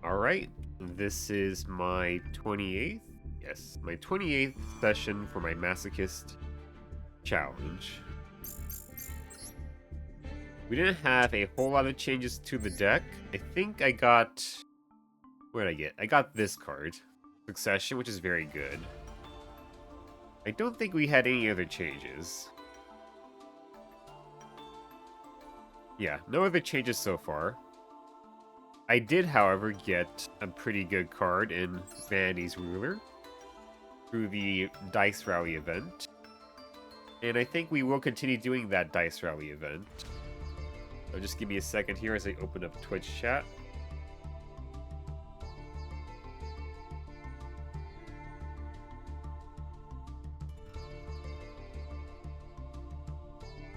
Alright, this is my 28th? Yes, my 28th session for my Masochist challenge. We didn't have a whole lot of changes to the deck. I think I got... What did I get? I got this card, Succession, which is very good. I don't think we had any other changes. Yeah, no other changes so far. I did, however, get a pretty good card in Vanity's Ruler through the Dice Rally event. And I think we will continue doing that Dice Rally event. So just give me a second here as I open up Twitch chat.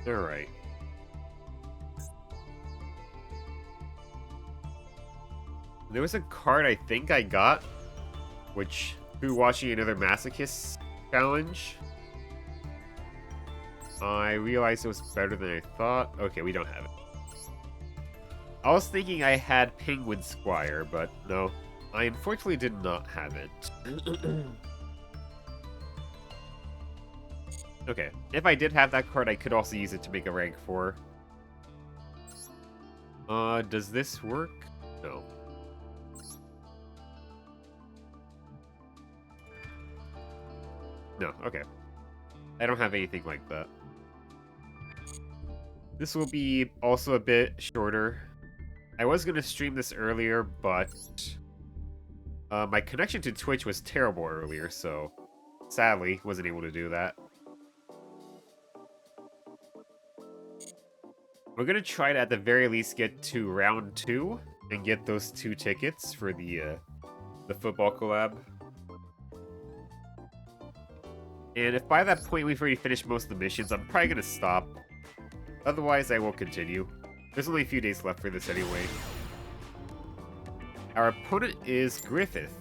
Alright. There was a card I think I got, which, through watching another Masochist challenge, I realized it was better than I thought. Okay, we don't have it. I was thinking I had Penguin Squire, but no. I unfortunately did not have it. Okay, if I did have that card, I could also use it to make a rank 4. Does this work? No. No, okay. I don't have anything like that. This will be also a bit shorter. I was going to stream this earlier, but my connection to Twitch was terrible earlier, so sadly wasn't able to do that. We're going to try to, at the very least, get to round 2 and get those 2 tickets for the football collab. And if by that point we've already finished most of the missions, I'm probably going to stop. Otherwise, I will continue. There's only a few days left for this anyway. Our opponent is Griffith.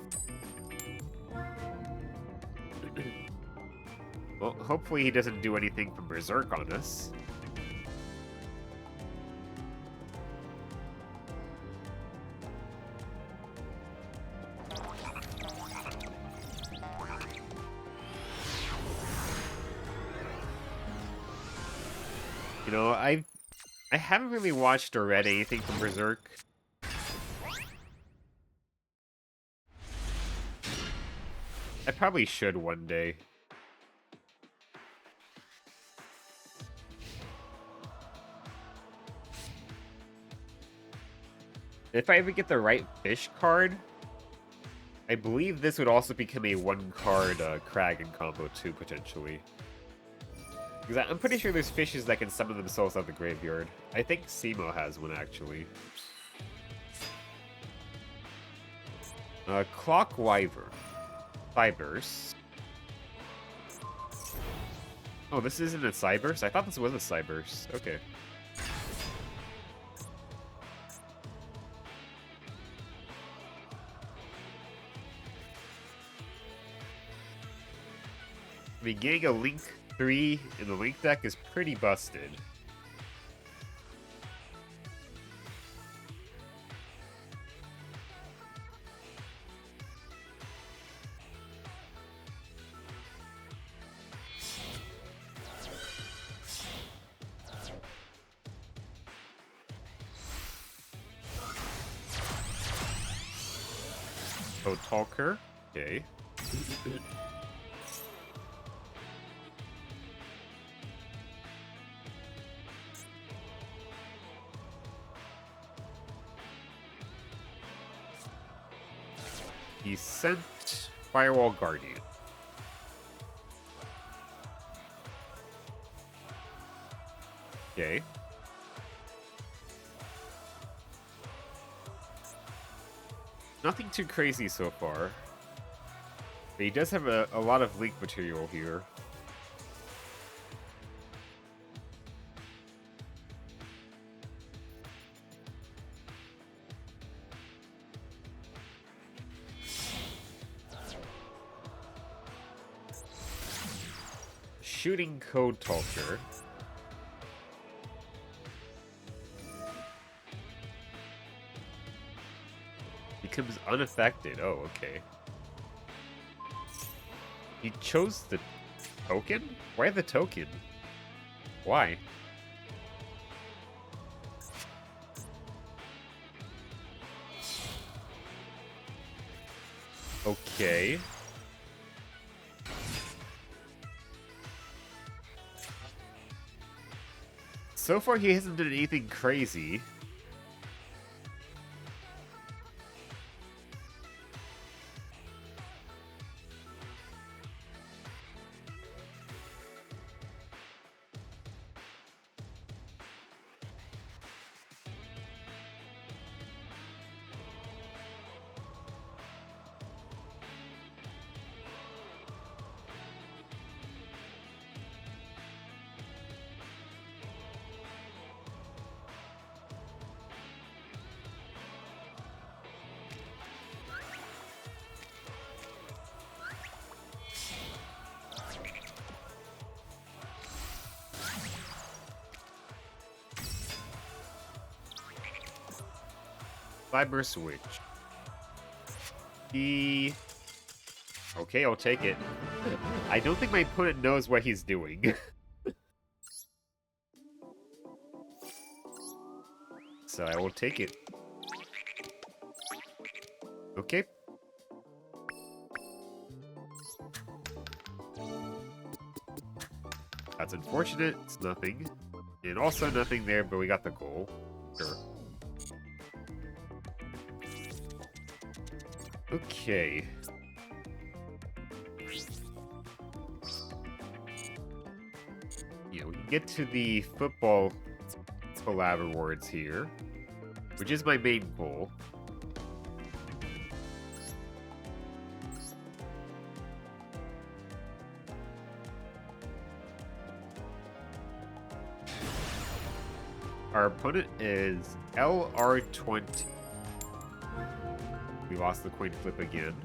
Well, hopefully he doesn't do anything from Berserk on us. You know, I haven't really watched or read anything from Berserk. I probably should one day. If I ever get the right fish card, I believe this would also become a 1-card Kraken combo too, potentially. Because I'm pretty sure there's fishes that can summon themselves out of the graveyard. I think Simo has one, actually. Clock Wyvern. Cyburst. Oh, this isn't a Cyburst? I thought this was a Cyburst. Okay. I mean, getting a Link 3 in the Link deck is pretty busted. Oh, Talker? Okay. He sent Firewall Guardian. Okay. Nothing too crazy so far. But he does have a lot of Link material here. Shooting Code Talker. Becomes unaffected. Oh, okay. He chose the token? Why the token? Why? Okay. So far, he hasn't done anything crazy. Cyber Switch. Okay, I'll take it. I don't think my opponent knows what he's doing. So I will take it. Okay. That's unfortunate. It's nothing. And also nothing there, but we got the goal. Sure. Okay. Yeah, we can get to the football collab rewards here, which is my main goal. Our opponent is LR20. We lost the coin flip again.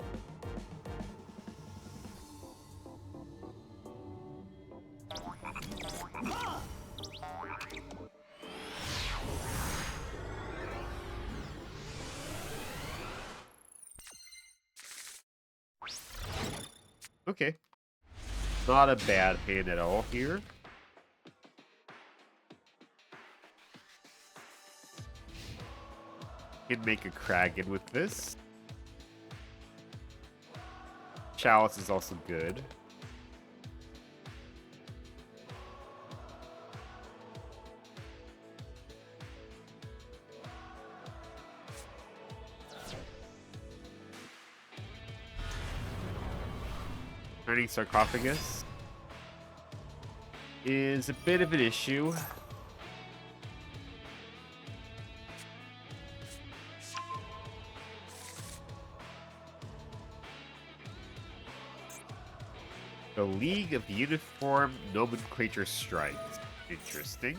Okay. Not a bad hand at all here. Can make a Kraken with this. Chalice is also good. Turning Sarcophagus is a bit of an issue. The League of Uniform Nomenclature Strikes. Interesting.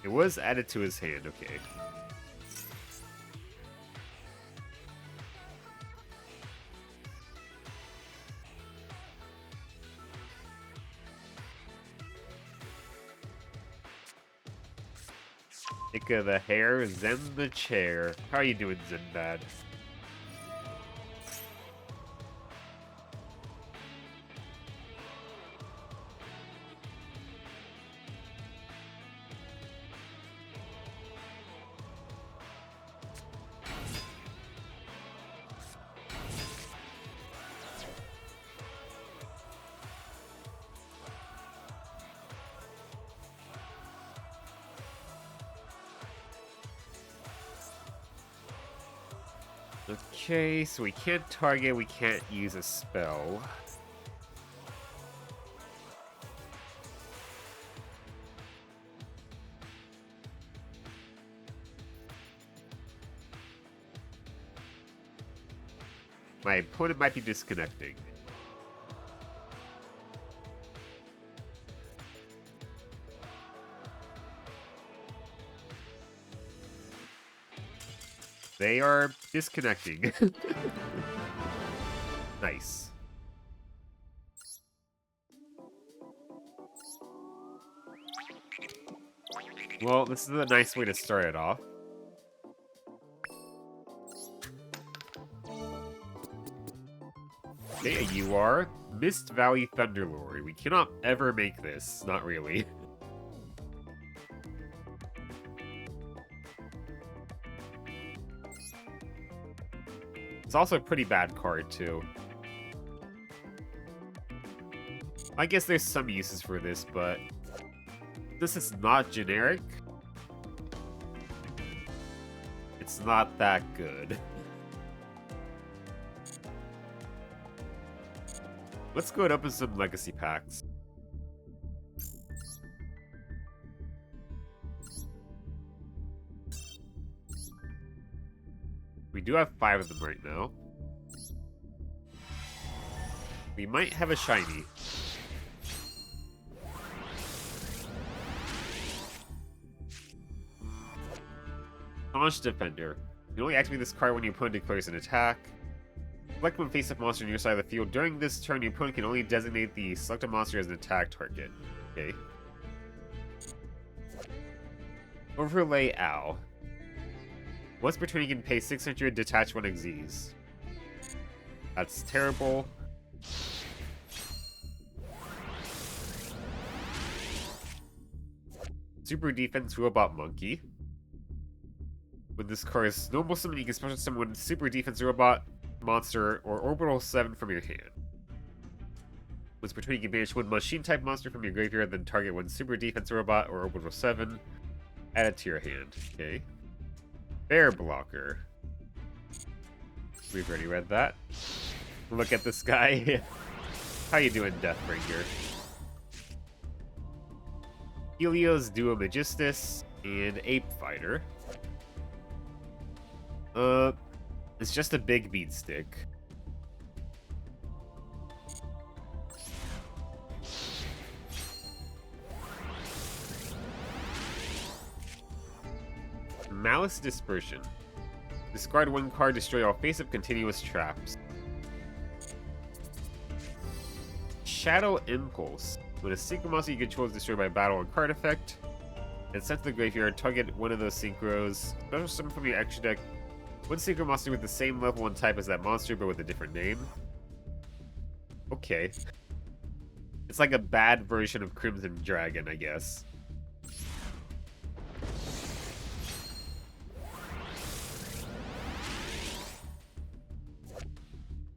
It was added to his hand, okay. Ick of the hair, Zen the chair. How are you doing, Zenbad? Okay, so we can't target, we can't use a spell. My opponent might be disconnecting. They are disconnecting. Nice. Well, this is a nice way to start it off. Okay, you are Mist Valley Thunderlord. We cannot ever make this. Not really. It's also a pretty bad card, too. I guess there's some uses for this, but this is not generic. It's not that good. Let's go and open some legacy packs. We do have 5 of them right now. We might have a shiny. Launch Defender. You can only activate this card when your opponent declares an attack. Select one face-up monster on your side of the field. During this turn, your opponent can only designate the selected monster as an attack target. Okay. Overlay Owl. Once per turn, you can pay 600, detach 1 Xyz. That's terrible. Super Defense Robot Monkey. When this card is normal summon, you can special summon Super Defense Robot monster or Orbital 7 from your hand. Once per turn, you can banish 1 machine-type monster from your graveyard, then target 1 Super Defense Robot or Orbital 7. Add it to your hand. Okay. Bear Blocker. We've already read that. Look at this guy. How you doing, Deathbringer? Helios Duo Magistus and Ape Fighter. It's just a big beat stick. Malice Dispersion. Discard 1 card, destroy all face-up continuous traps. Shadow Impulse. When a secret monster you control is destroyed by battle or card effect, and sent to the graveyard, target one of those synchros. Special summon from your extra deck 1 secret monster with the same level and type as that monster, but with a different name. Okay. It's like a bad version of Crimson Dragon, I guess.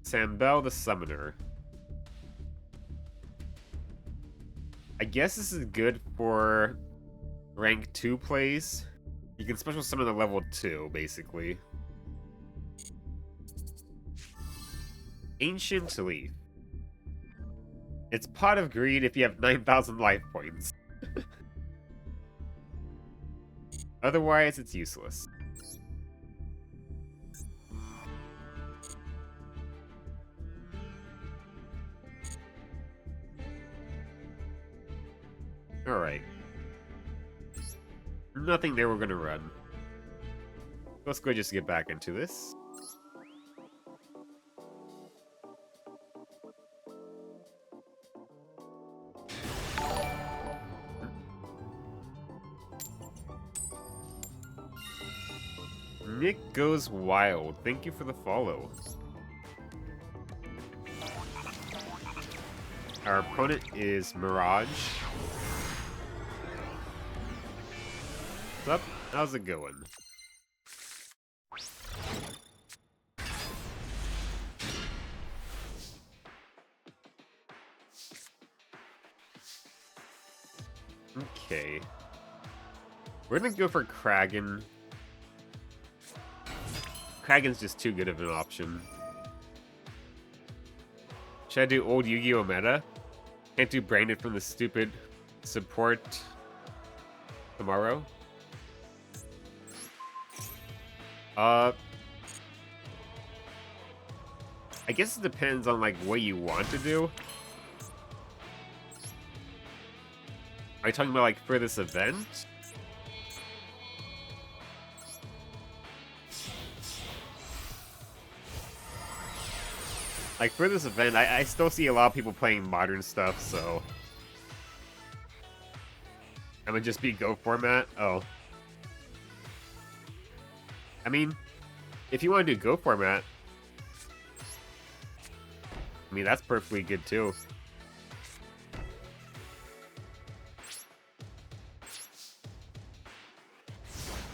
Sambel the Summoner. I guess this is good for rank 2 plays. You can special summon a level 2, basically. Ancient Leaf. It's Pot of Greed if you have 9,000 life points. Otherwise, it's useless. Alright. Nothing there we're gonna run. Let's go just get back into this. Nick Goes Wild. Thank you for the follow. Our opponent is Mirage. What's up? How's it going? Okay. We're gonna go for Kraken. Kraken's just too good of an option. Should I do old Yu-Gi-Oh! Meta? Can't do Branded from the stupid support tomorrow? I guess it depends on like what you want to do. Are you talking about like for this event? Like for this event, I still see a lot of people playing modern stuff, so I'm gonna just be Go format. Oh. I mean, if you want to do Go format, I mean, that's perfectly good too.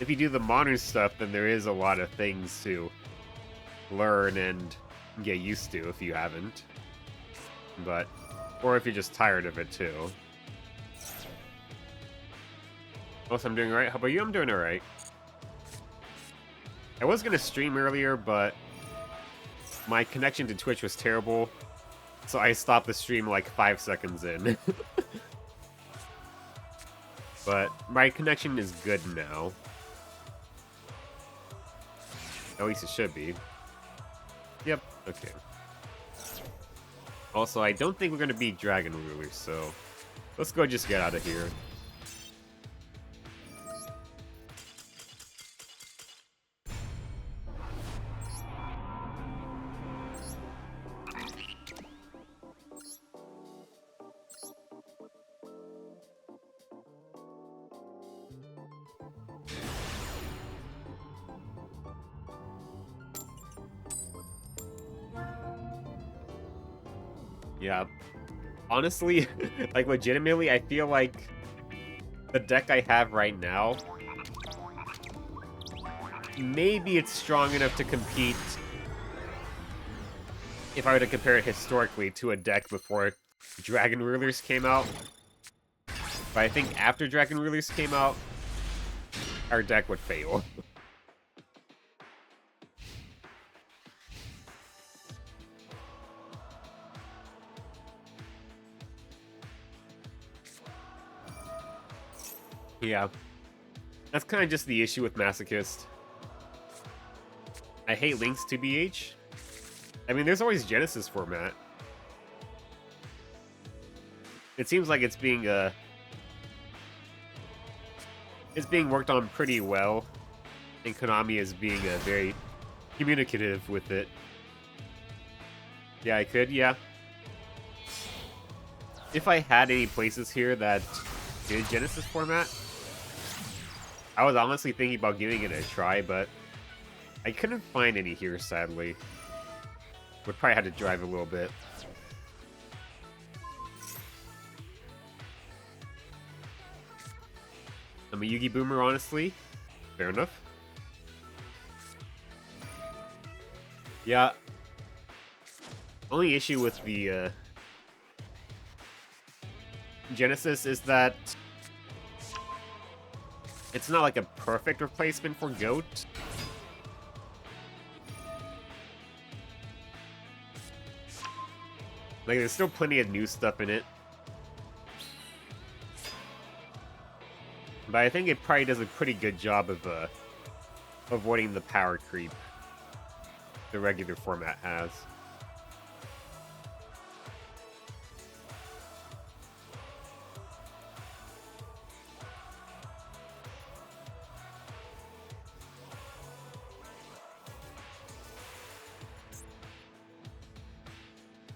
If you do the modern stuff, then there is a lot of things to learn and get used to if you haven't. But, or if you're just tired of it too. Also, I'm doing alright. How about you? I'm doing alright. I was gonna stream earlier, but my connection to Twitch was terrible, so I stopped the stream like 5 seconds in. But my connection is good now. At least it should be. Yep, okay. Also, I don't think we're gonna beat Dragon Ruler, so let's go just get out of here. Yeah. Honestly, like legitimately, I feel like the deck I have right now, maybe it's strong enough to compete if I were to compare it historically to a deck before Dragon Rulers came out. But I think after Dragon Rulers came out, our deck would fail. Yeah. That's kind of just the issue with Masochist. I hate Link's 2BH. I mean, there's always Genesis format. It seems like it's being worked on pretty well, and Konami is being very communicative with it. Yeah, I could, yeah. If I had any places here that did Genesis format, I was honestly thinking about giving it a try, but I couldn't find any here, sadly. Would probably have to drive a little bit. I'm a Yugi Boomer, honestly. Fair enough. Yeah. Only issue with the Genesis is that it's not like a perfect replacement for Goat. Like, there's still plenty of new stuff in it. But I think it probably does a pretty good job of avoiding the power creep the regular format has.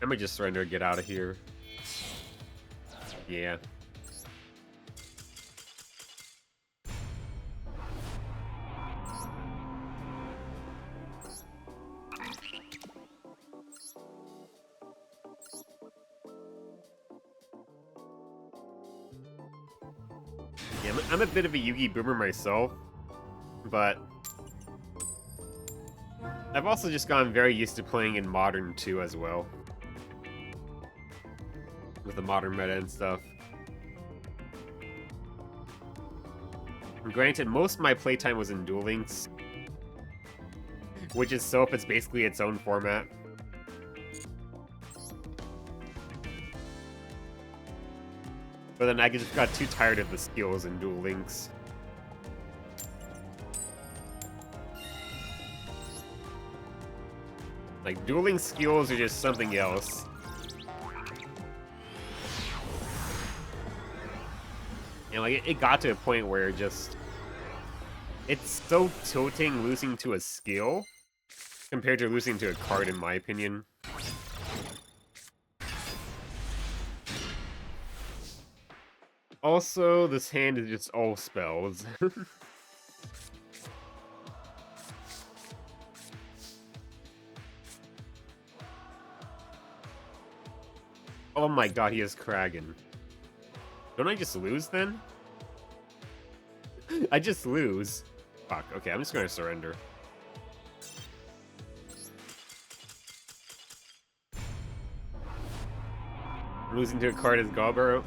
I'm gonna just surrender and get out of here. Yeah. Yeah, I'm a bit of a Yugi Boomer myself, but I've also just gotten very used to playing in Modern too as well. With the Modern meta and stuff. And granted, most of my playtime was in Duel Links, which is soap, it's basically its own format. But then I just got too tired of the skills in Duel Links. Like, Duel Links skills are just something else. And like, it got to a point where it's so tilting losing to a skill compared to losing to a card, in my opinion. Also, this hand is just all spells. Oh my god, he has Kragan. Don't I just lose then? I just lose. Fuck, okay, I'm just gonna surrender. Losing to a card is Garbo.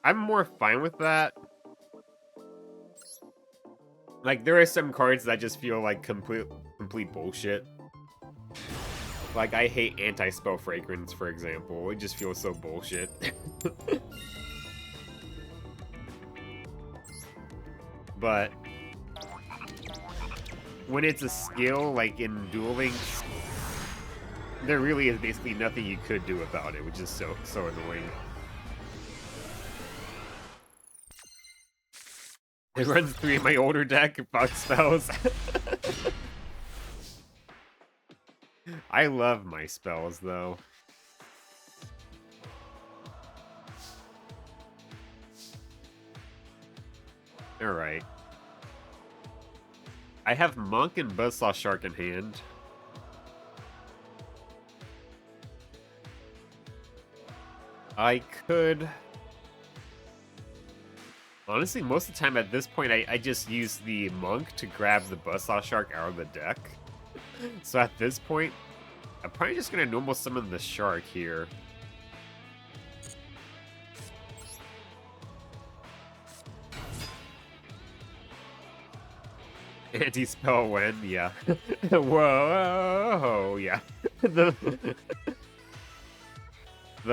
I'm more fine with that. Like, there are some cards that just feel like complete bullshit. Like, I hate Anti-Spell Fragrance, for example. It just feels so bullshit. But when it's a skill, like in dueling, there really is basically nothing you could do about it, which is so annoying. It runs 3 in my older deck, fuck spells. I love my spells, though. Alright. I have Monk and Buzzsaw Shark in hand. I could... Honestly, most of the time at this point, I just use the Monk to grab the Buzzsaw Shark out of the deck. So at this point, I'm probably just going to normal summon the Shark here. Anti-spell when? Yeah. Whoa, yeah. The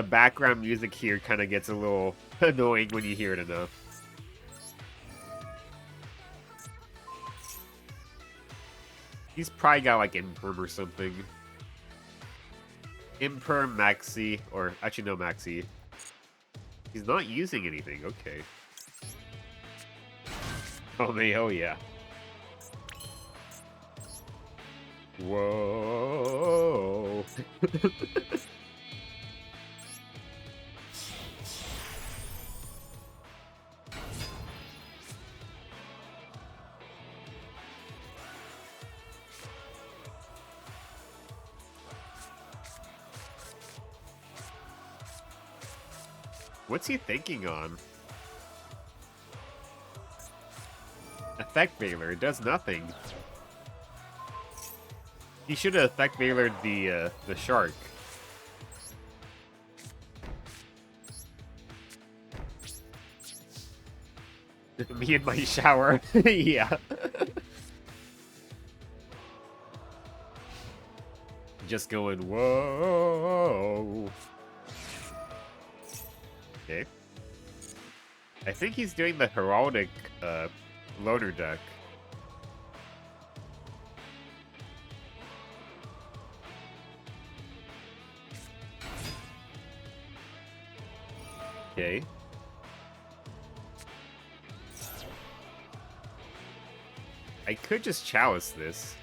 background music here kind of gets a little annoying when you hear it enough. He's probably got like Imperm or something. Imperm, Maxi, or actually no Maxi. He's not using anything, okay. Oh man, oh yeah. Whoa. What's he thinking on? Effect Veiler, it does nothing. He should have Effect Veilered the shark. Me in my shower. Yeah. Just going, whoa. Okay. I think he's doing the Heraldic loader deck. Okay. I could just chalice this.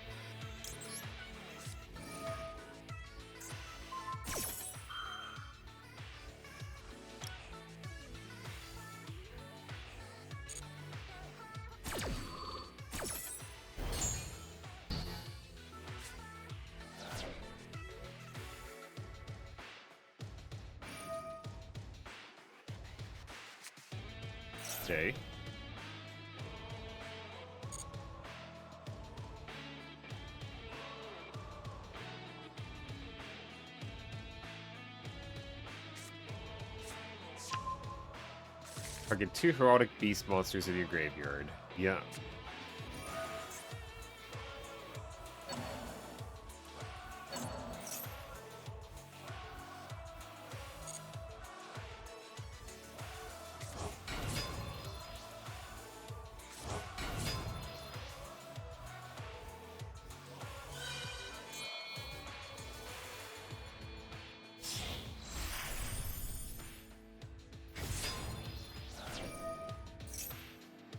Okay. Target 2 Heraldic Beast monsters in your graveyard. Yeah.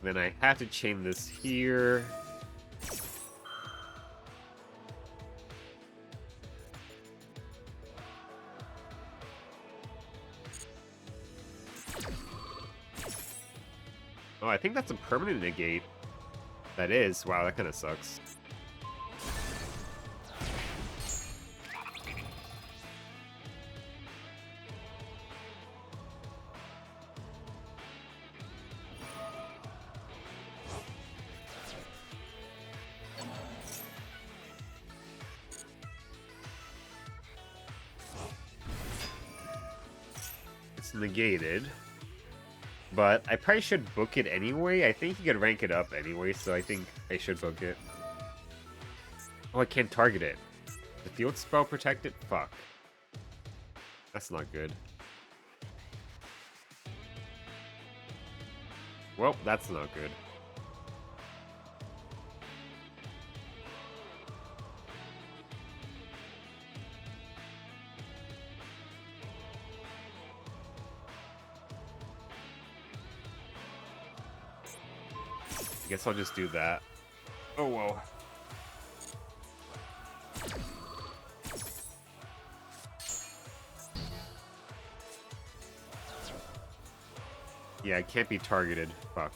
Then I have to chain this here. Oh, I think that's a permanent negate. That is. Wow, that kind of sucks. It's negated. But I probably should book it anyway. I think you could rank it up anyway, so I think I should book it. Oh, I can't target it. The field spell protected? Fuck. That's not good. Well, that's not good. I guess I'll just do that. Oh, well. Yeah, it can't be targeted. Fuck.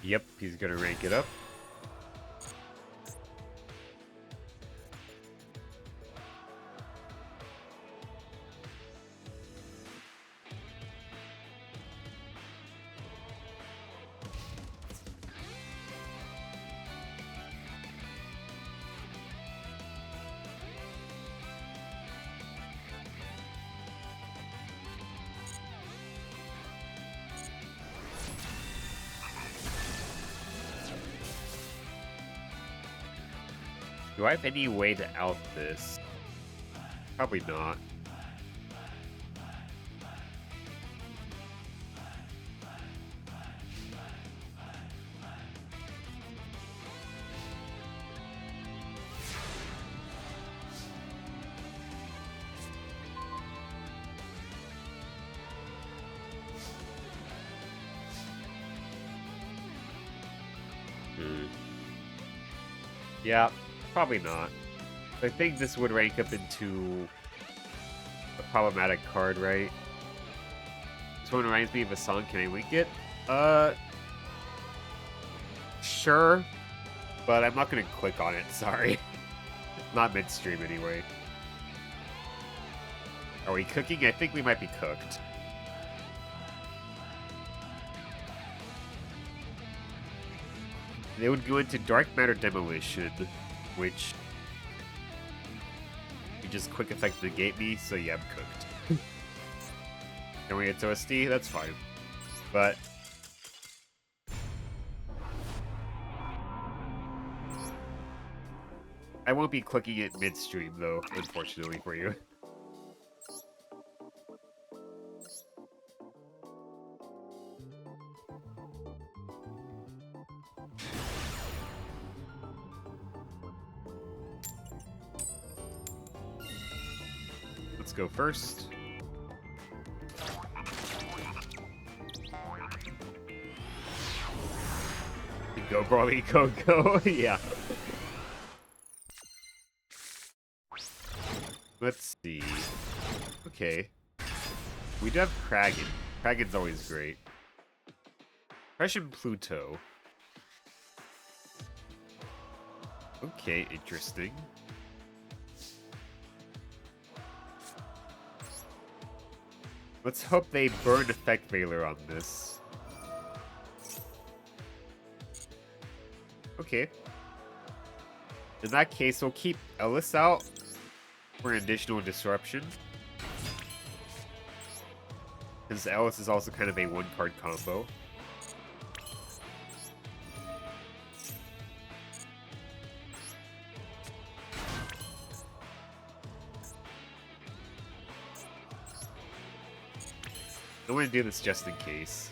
Yep, he's gonna rank it up. Do I have any way to out this? Probably not. Yeah, probably not. I think this would rank up into a problematic card, right? This one reminds me of a song. Can I link it? Sure. But I'm not gonna click on it, sorry. Not midstream anyway. Are we cooking? I think we might be cooked. They would go into Dark Matter Demolition, which you just quick effect negate me, so yeah, I'm cooked. Can we get toasty? That's fine. But I won't be clicking it midstream though, unfortunately for you. Let's go first. Go, Brawly, go, go. Yeah. Let's see. Okay. We do have Kragan. Kragan's always great. Prussian Pluto. Okay, interesting. Let's hope they burn Effect Veiler on this. Okay. In that case, we'll keep Ellis out for an additional disruption. Since Ellis is also kind of a one-card combo. I want to do this just in case.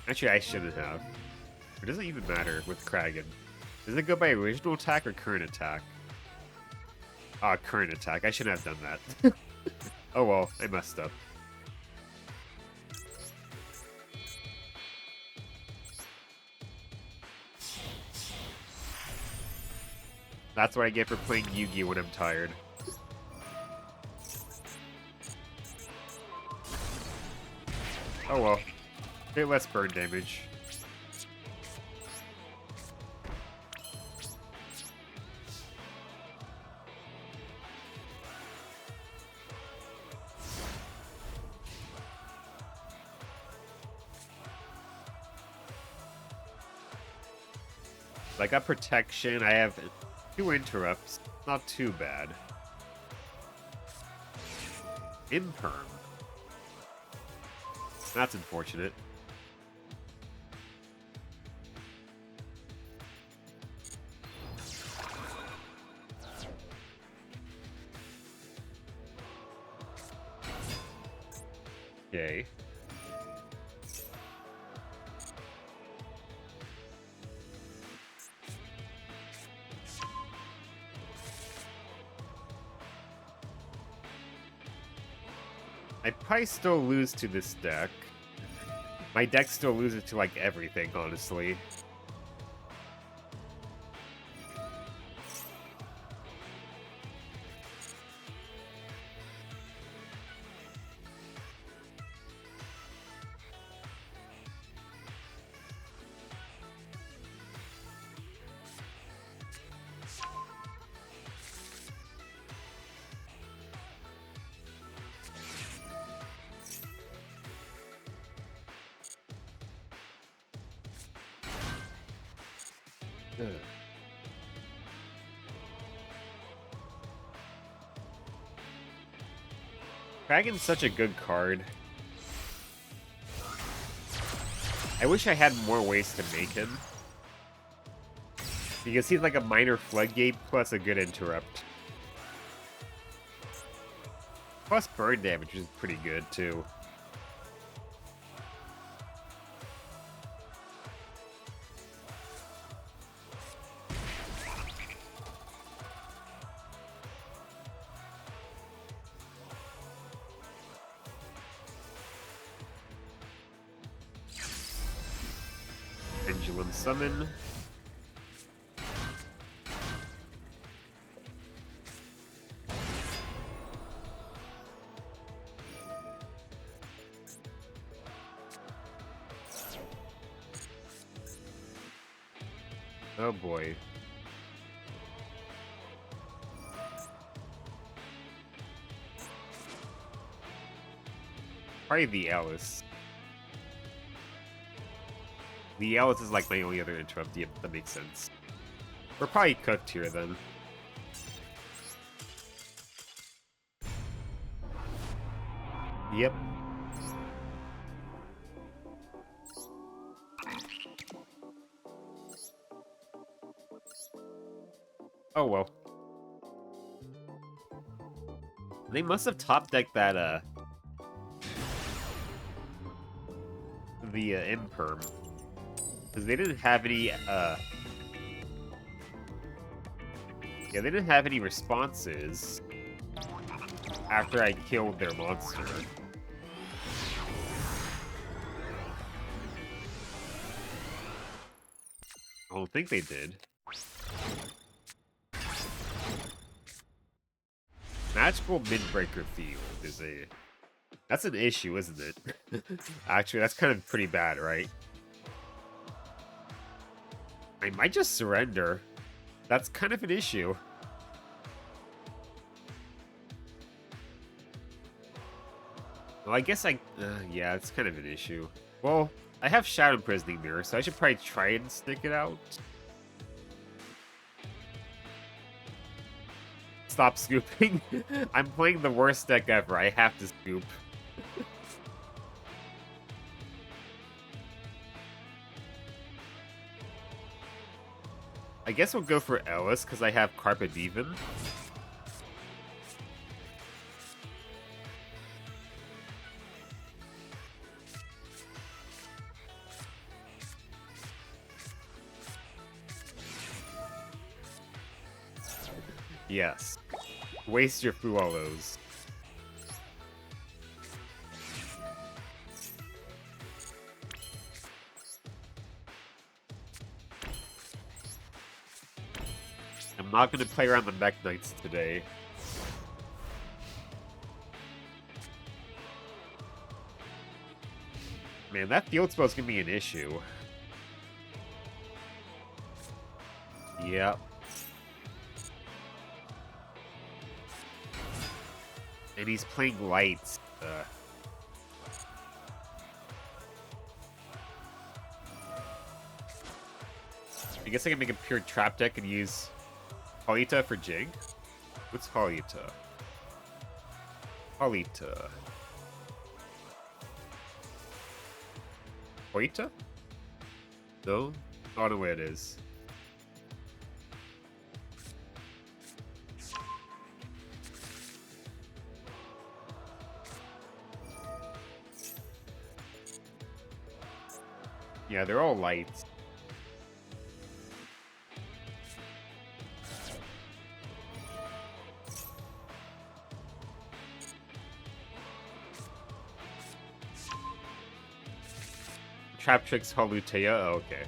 Actually, I shouldn't have. It doesn't even matter with Kragan. Does it go by original attack or current attack? Ah, current attack. I shouldn't have done that. Oh well, I messed up. That's what I get for playing Yu-Gi-Oh! When I'm tired. Oh well. Bit less burn damage. I got protection. I have 2 interrupts. Not too bad. Imperm. That's unfortunate. Okay. I'd probably still lose to this deck. My deck still loses to, like, everything, honestly. Ugh. Dragon's such a good card. I wish I had more ways to make him. Because he's like a minor floodgate plus a good interrupt. Plus burn damage is pretty good too. Pendulum Summon. Oh boy. Probably the Alice. The Alice is like my only other interrupt. Yep, that makes sense. We're probably cooked here then. Yep. Oh well. They must have top decked that the Imperm. Because they didn't have any yeah, they didn't have any responses after I killed their monster. I don't think they did. Magical Midbreaker Field is a... That's an issue, isn't it? Actually, that's kind of pretty bad, right? I might just surrender. That's kind of an issue. Well, I guess yeah, it's kind of an issue. Well, I have Shadow Imprisoning Mirror, so I should probably try and stick it out. Stop scooping. I'm playing the worst deck ever. I have to scoop. I guess we'll go for Ellis, because I have Carpet Dieven. Yes. Waste your Fualos. I'm not going to play around the Mech Knights today. Man, that field spell's going to be an issue. Yep. And he's playing lights. guess I can make a pure trap deck and use Halita for Jig. What's Halita? Halita. Halita? No? I don't know where it is. Yeah, they're all lights. Trap Tricks Halutea? Oh, okay.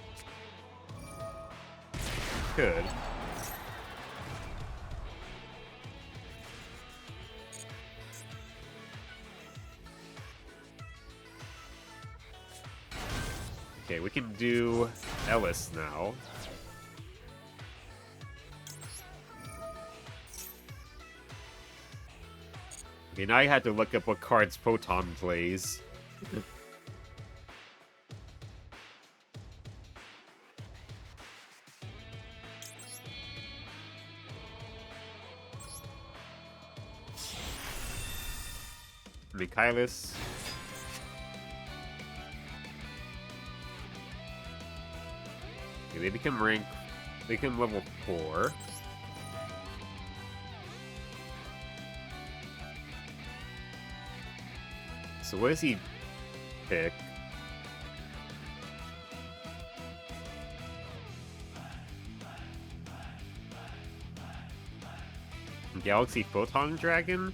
Good. Okay, we can do Ellis now. Okay, now I had to look up what cards Photon plays. Michaelis. Okay, they become level 4. So what does he pick? Galaxy Photon Dragon?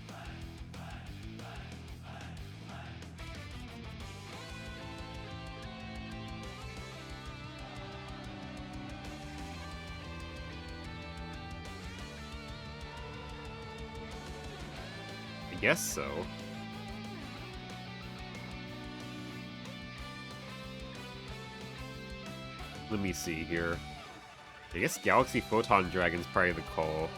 I guess so. Let me see here. I guess Galaxy Photon Dragon's probably the call.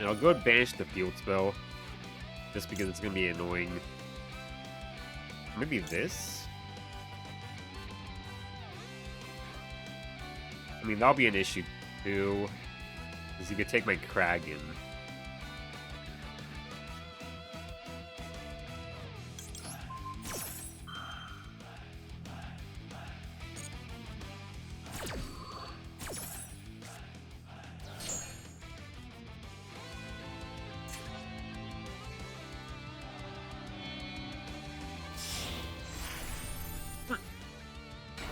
And I'll go and banish the field spell. Just because it's gonna be annoying. Maybe this? I mean, that'll be an issue too. Because you could take my Kragan.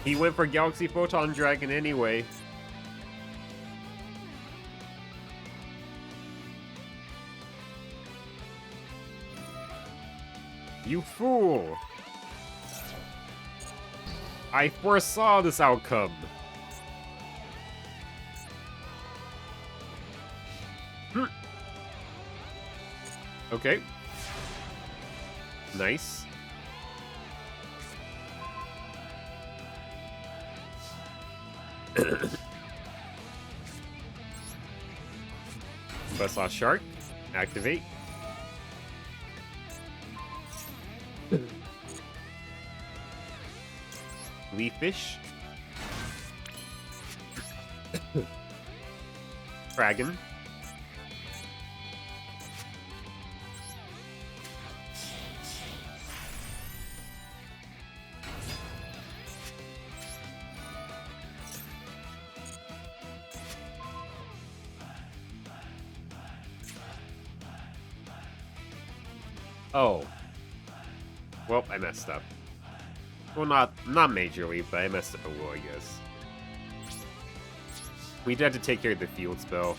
He went for Galaxy Photon Dragon anyway. You fool! I foresaw this outcome. Okay. Nice. Buzzsaw Shark. Activate. Leaf Fish. Dragon. Oh. Well, I messed up. Well, not majorly, but I messed up a little, I guess. We did have to take care of the field spell.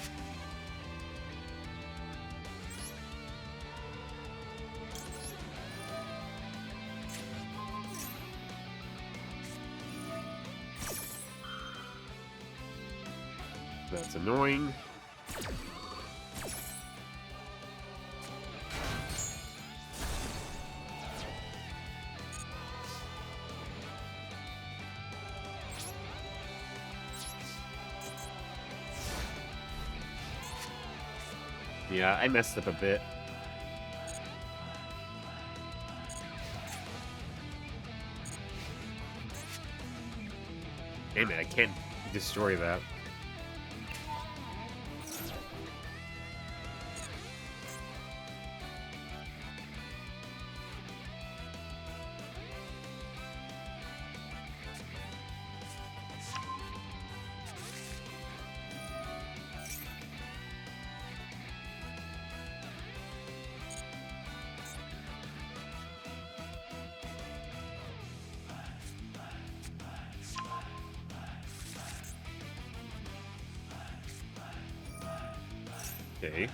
That's annoying. Yeah, I messed up a bit. Damn it, I can't destroy that. Okay.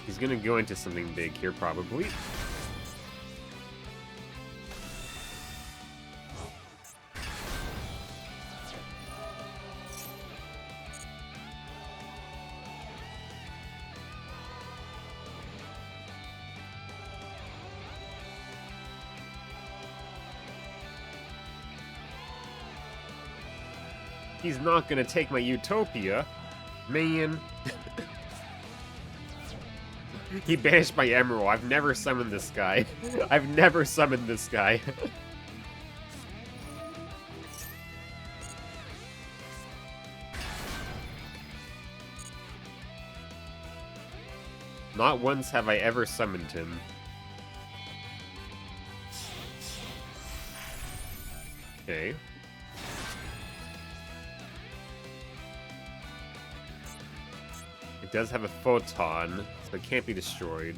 He's gonna go into something big here, probably. He's not gonna take my Utopia. Man. He banished my Emerald. I've never summoned this guy. I've never summoned this guy. Not once have I ever summoned him. Okay. It does have a photon, so it can't be destroyed.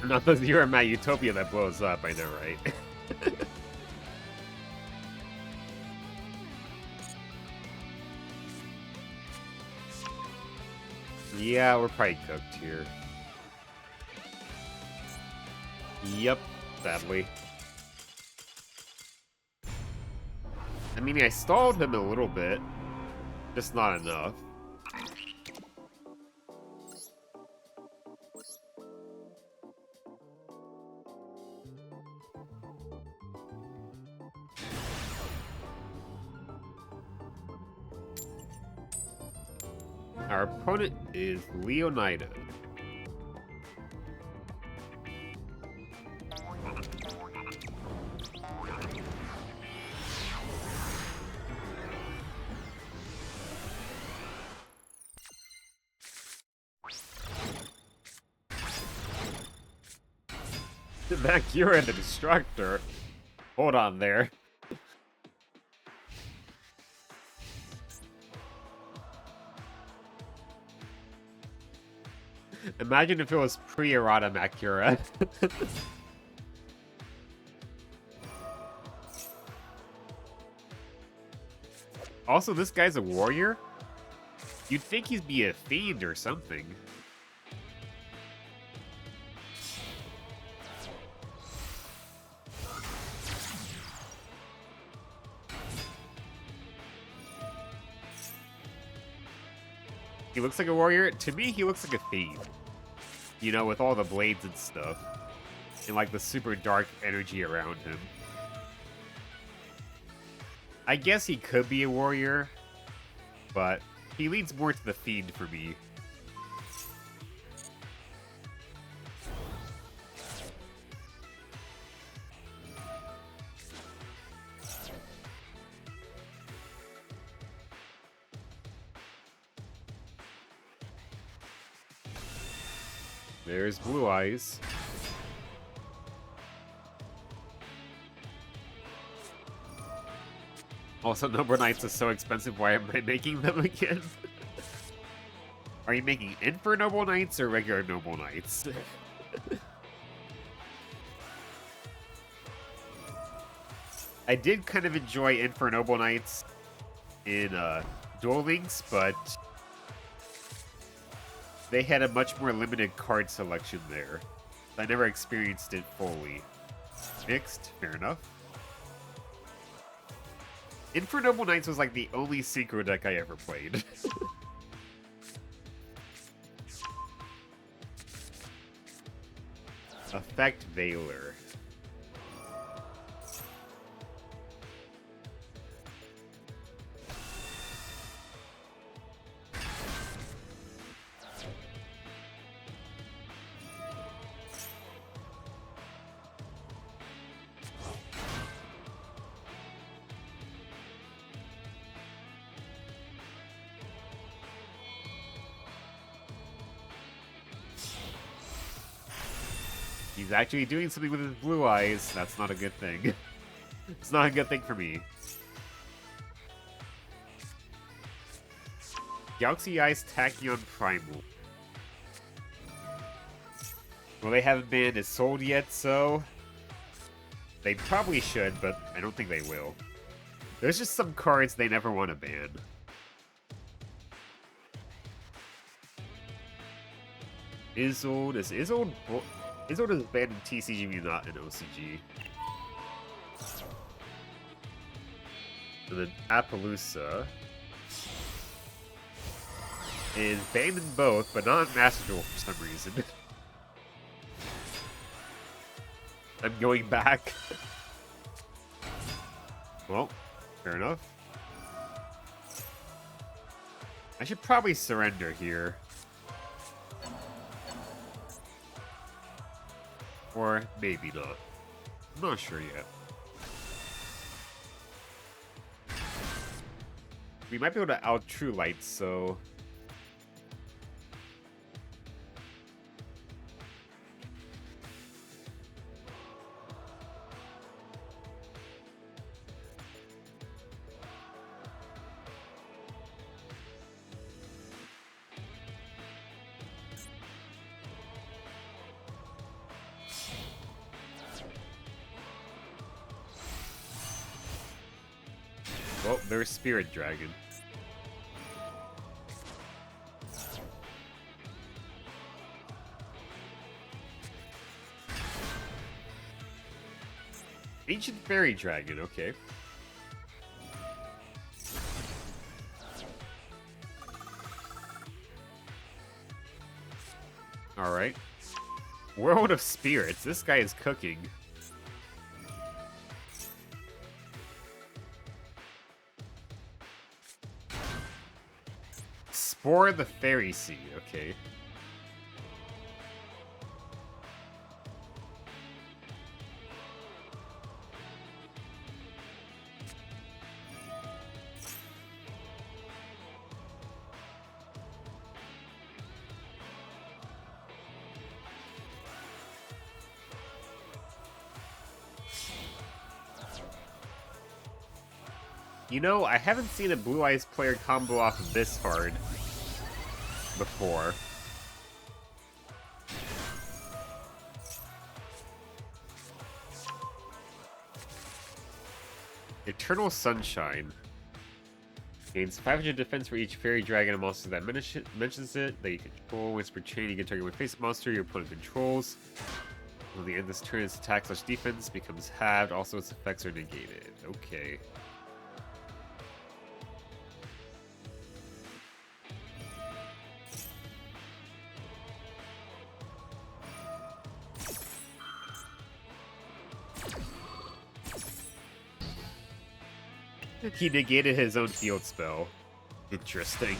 Not the Zero Mat Utopia that blows up, I know, right? Yeah, we're probably cooked here. Yep, sadly. I mean, I stalled him a little bit. Just not enough. Our opponent is Leonida. Bakura the Destructor. Hold on there. Imagine if it was pre-errata Makura. Also, this guy's a warrior? You'd think he'd be a fiend or something. He looks like a warrior. To me, he looks like a fiend. You know, with all the blades and stuff. And like the super dark energy around him. I guess he could be a warrior, but he leans more to the fiend for me. There's Blue Eyes. Also, Number Knights is so expensive, why am I making them again? Are you making Infer Noble Knights or regular Noble Knights? I did kind of enjoy Infer Noble Knights in Duel Links, but they had a much more limited card selection there. I never experienced it fully. Mixed, fair enough. Infer Noble Knights was like the only synchro deck I ever played. Effect Veiler. He's actually doing something with his blue eyes. That's not a good thing. It's not a good thing for me. Galaxy Eyes Tachyon Primal. Well, they haven't banned his sold yet, so they probably should, but I don't think they will. There's just some cards they never want to ban. Isolde is Isolde is banned in TCG, not in OCG. And then Appaloosa is banned in both, but not in Master Duel for some reason. I'm going back. Well, fair enough. I should probably surrender here. Or maybe not. I'm not sure yet. We might be able to out True Light, so... Well, there's Spirit Dragon. Ancient Fairy Dragon, okay. Alright. World of Spirits. This guy is cooking. Spore the Fairy Sea, okay. You know, I haven't seen a Blue Eyes player combo off of this card before. Eternal Sunshine. Gains 500 defense for each fairy dragon and monster that mentions it that you control. Whisper Chain, you can target with face monster your opponent controls. When the end of this turn, its attack/defense becomes halved. Also, its effects are negated. Okay. He negated his own field spell. Interesting.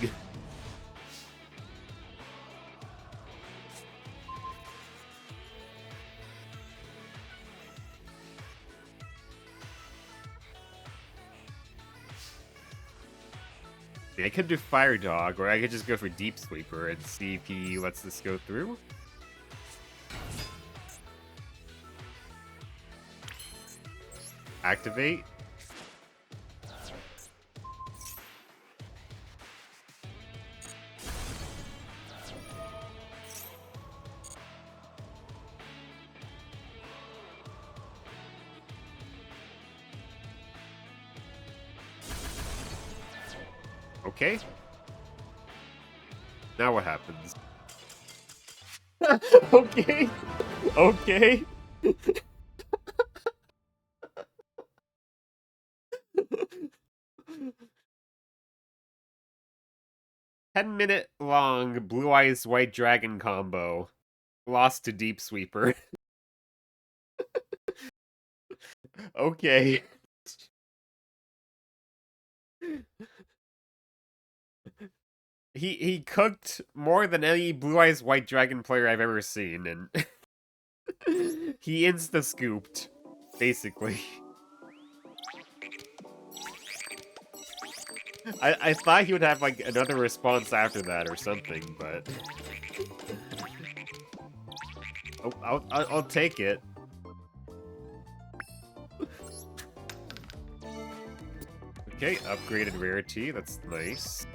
I could do Fire Dog, or I could just go for Deep Sweeper and see if he lets this go through. Activate. Okay. Now what happens? Okay. Okay. 10-minute long Blue Eyes White Dragon combo. Lost to Deep Sweeper. Okay. He cooked more than any Blue Eyes White Dragon player I've ever seen, and he insta-scooped, basically. I thought he would have, like, another response after that or something, but... Oh, I'll take it. Okay, upgraded rarity, that's nice.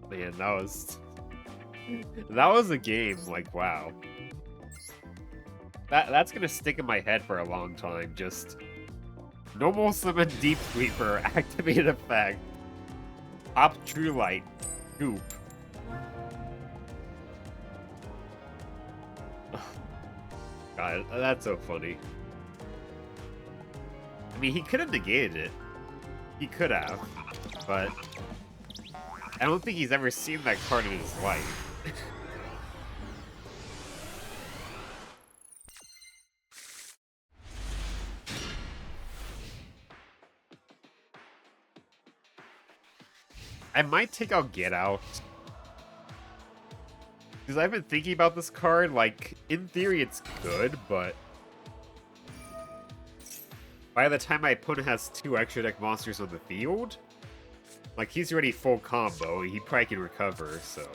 Man, that was a game, like, wow. That's gonna stick in my head for a long time, just... Normal Summon Deep Sweeper, activated effect. Pop True Light, Goop. God, that's so funny. I mean, he could have negated it. He could have, but... I don't think he's ever seen that card in his life. I might take out Get Out. Because I've been thinking about this card, like, in theory it's good, but... By the time my opponent has 2 extra deck monsters on the field, like, he's already full combo, he probably can recover, so...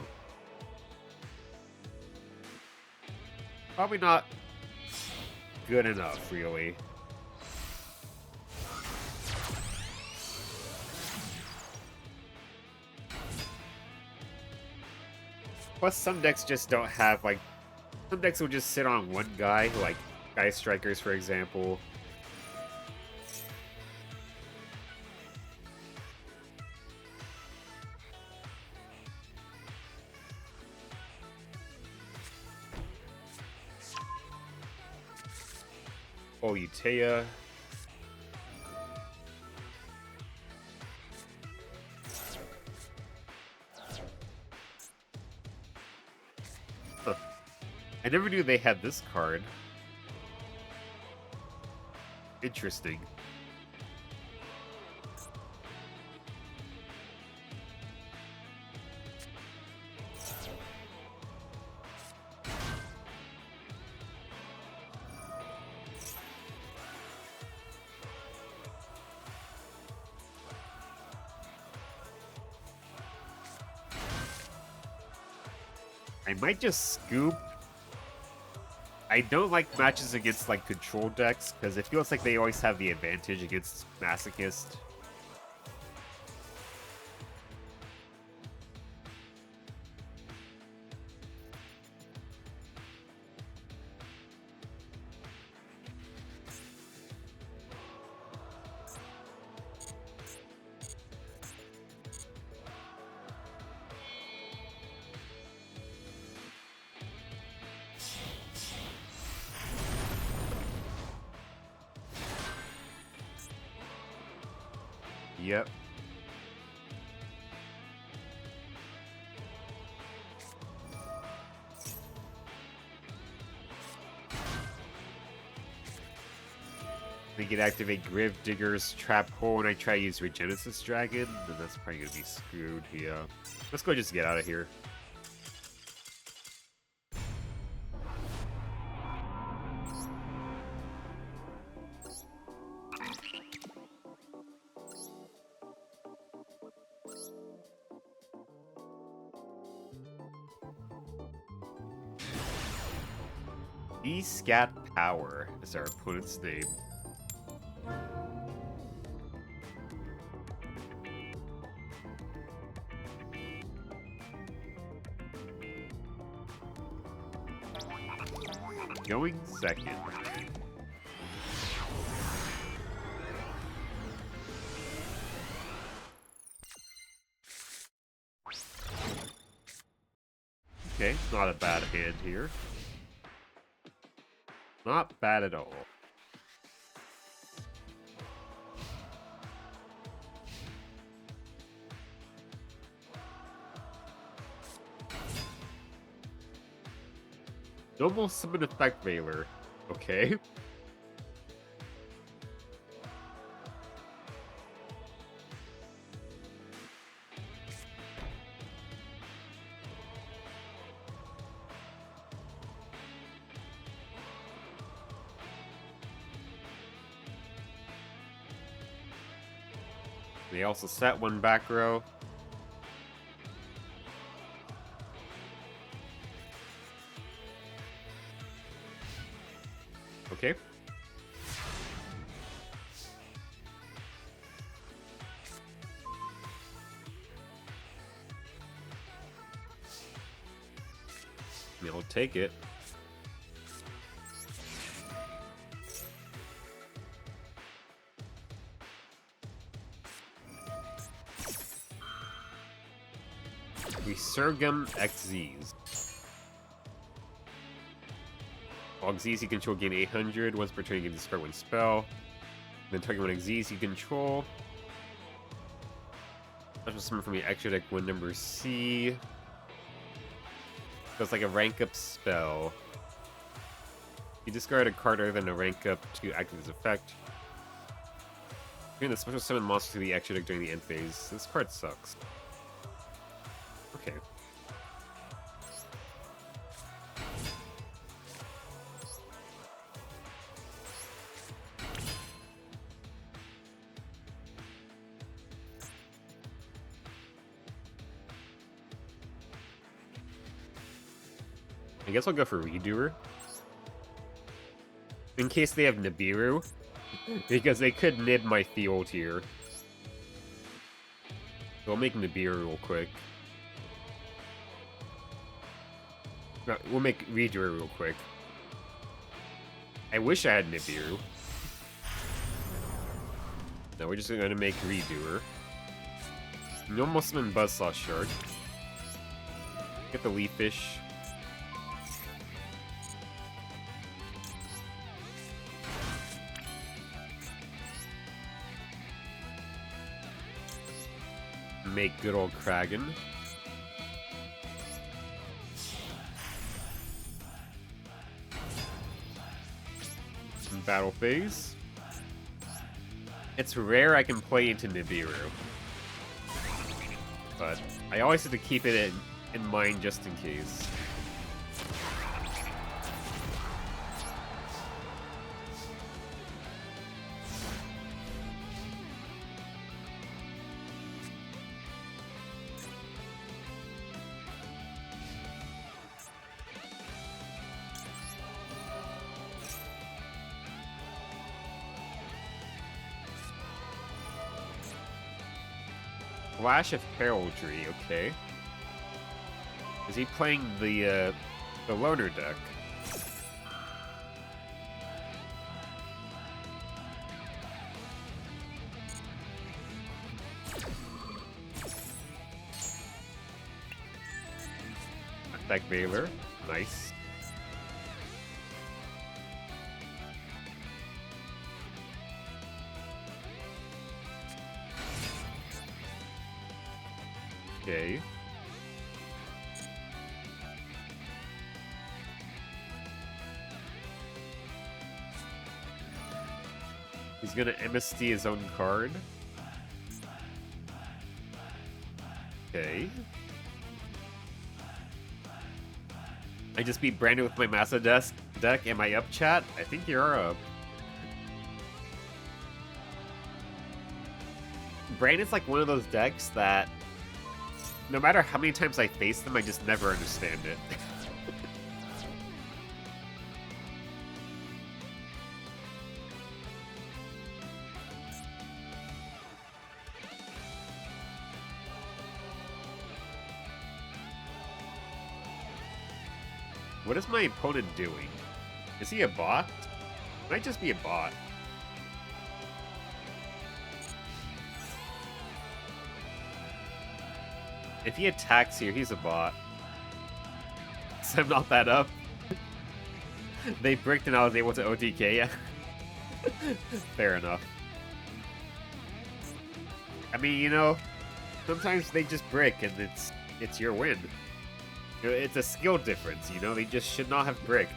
Probably not good enough, really. Plus, some decks just don't have, like... Some decks will just sit on one guy, like Sky Strikers, for example. Oh, Utea. Huh. I never knew they had this card. Interesting. I might just scoop. I don't like matches against, like, control decks, because it feels like they always have the advantage against Masochist. Yep. We can activate Griv Digger's Trap Hole when I try to use Regenesis Dragon, then that's probably gonna be screwed, yeah. Let's go just get out of here. E-Scat Power is our opponent's name. Going second. Okay, not a bad hand here. Not bad at all. Normal summon effect Veiler. Okay. They also set one back row. Okay. I'll take it. Resurgam XZs. All XZs you control gain 800 once per turn you can discard one spell. Then target one XZs you control. Special summon from your extra deck one number C. So it's like a rank up spell. You discard a card other than a rank up to activate this effect. Bring the special summon monster to the extra deck during the end phase. This card sucks. Okay. I guess I'll go for Redoer. In case they have Nibiru. Because they could nib my field here. So I'll make Nibiru real quick. No, we'll make Redoer real quick. I wish I had Nibiru. No, we're just gonna make Redoer. Normal summon Buzzsaw Shark. Get the Leaf Fish. Make good old Kragan. Battle phase. It's rare I can play into Nibiru. But I always have to keep it in mind just in case. Flash of Heraldry, okay. Is he playing the loner deck? Attack Veiler, nice. Okay. He's gonna MSD his own card. Okay. I just beat Brandon with my Massa deck. Am I up, chat? I think you're up. Brandon's like one of those decks that no matter how many times I face them, I just never understand it. What is my opponent doing? Is he a bot? Might just be a bot. If he attacks here, he's a bot. guess I'm not that up. They bricked and I was able to OTK. Fair enough. I mean, you know, sometimes they just brick and it's your win. You know, it's a skill difference, you know, they just should not have bricked.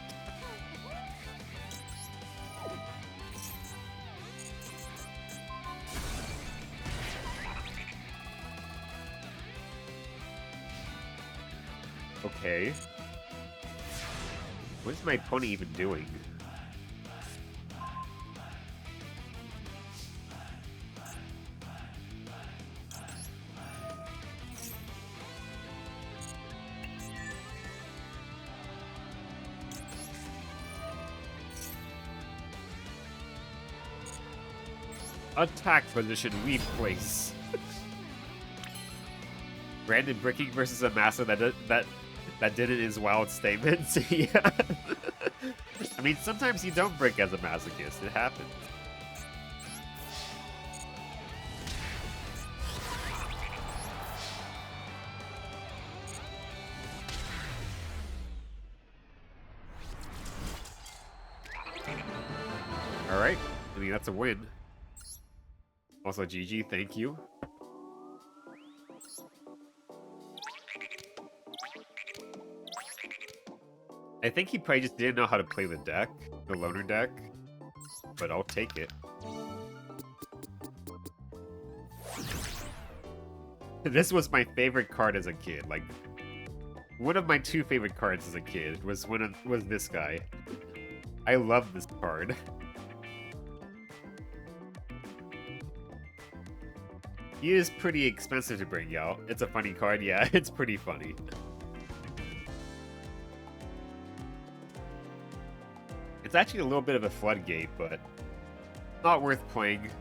Okay. What is my pony even doing? Attack position, leave place. Random bricking versus a master that did it is wild statements. Yeah. I mean, sometimes you don't brick as a masochist. It happens. Alright. I mean, that's a win. Also, GG, thank you. I think he probably just didn't know how to play the deck, the loner deck, but I'll take it. This was my favorite card as a kid. Like, one of my 2 favorite cards as a kid was this guy. I love this card. He is pretty expensive to bring out. It's a funny card, yeah, it's pretty funny. It's actually a little bit of a floodgate, but not worth playing.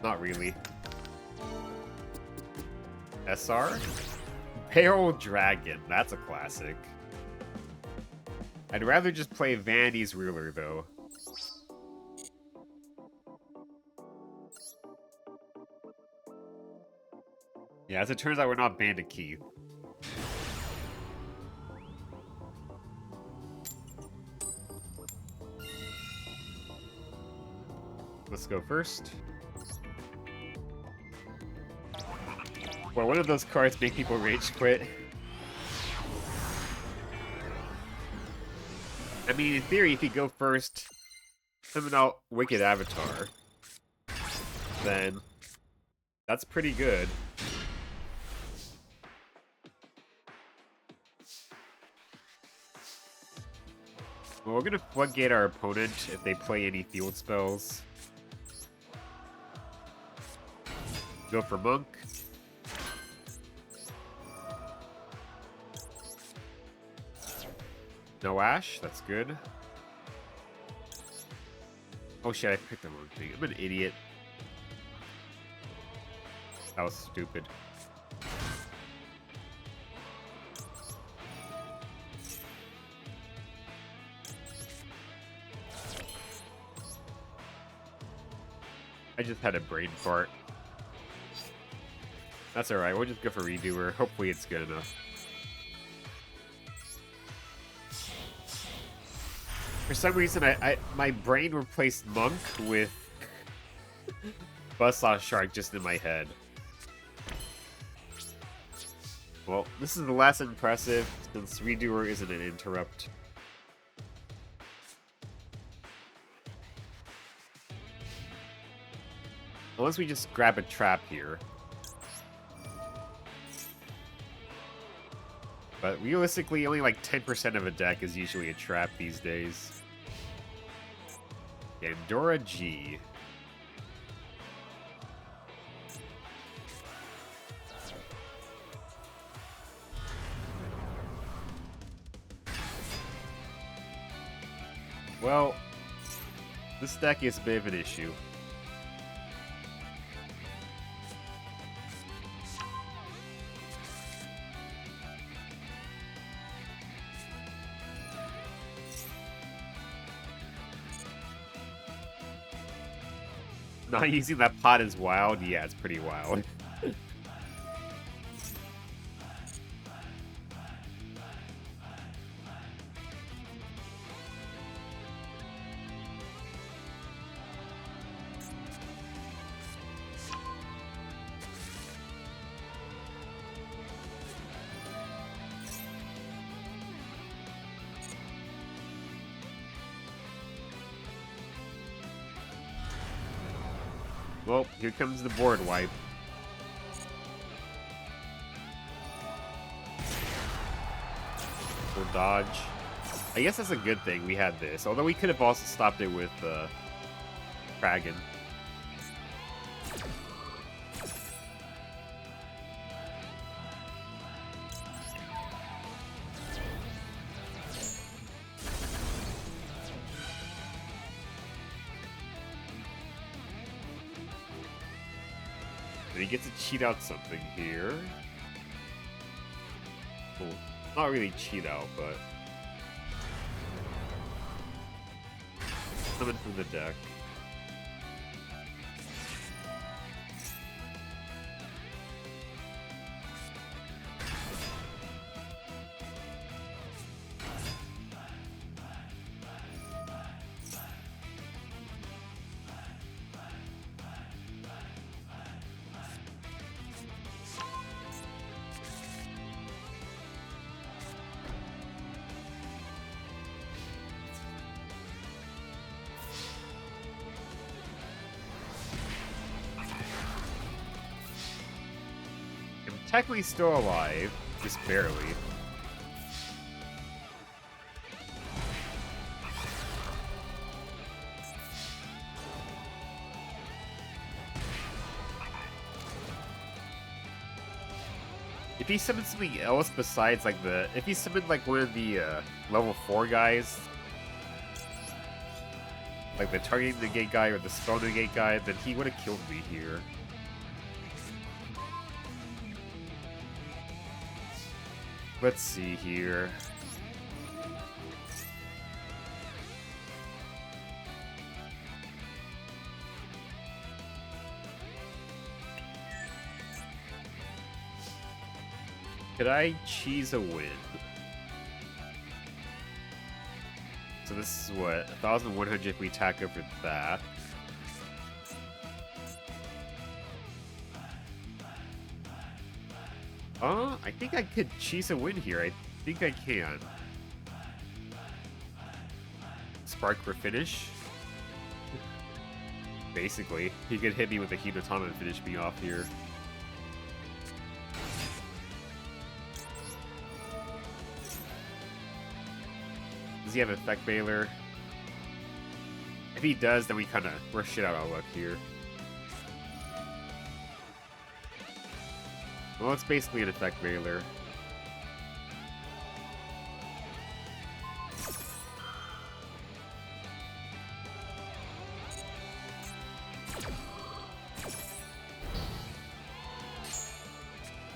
Not really. SR? Barrel Dragon, that's a classic. I'd rather just play Vanity's Ruler, though. Yeah, as it turns out, we're not Bandit Keith. Let's go first. Boy, one of those cards make people rage quit. I mean, in theory, if you go first, summon out Wicked Avatar, then that's pretty good. Well, we're gonna floodgate our opponent if they play any field spells. Go for Monk. No Ash, that's good. Oh shit, I picked the wrong thing. I'm an idiot. That was stupid. I just had a brain fart. That's alright, we'll just go for Redoer. Hopefully it's good enough. For some reason, my brain replaced Monk with Buzzsaw Shark just in my head. Well, this is the last impressive, since Redoer isn't an interrupt. Unless we just grab a trap here. But realistically, only like 10% of a deck is usually a trap these days. Pandora G. Well, this deck is a bit of an issue. Not using that pot is wild? Yeah, it's pretty wild. Well, here comes the board wipe. We'll dodge. I guess that's a good thing we had this, although we could have also stopped it with Kragan. He gets to cheat out something here. Well, not really cheat out, but summon from the deck. Technically still alive, just barely. If he summoned something else besides like if he summoned like one of the level 4 guys, like the targeting negate guy or the spell negate guy, then he would have killed me here. Let's see here. Could I cheese a win? So this is what, 1,100 if we attack over that. I think I could cheese a win here. I think I can. Spark for finish. Basically, he could hit me with a Hinotama and finish me off here. Does he have Effect Veiler? If he does, then we're shit out of luck here. Well, it's basically an Effect Veiler.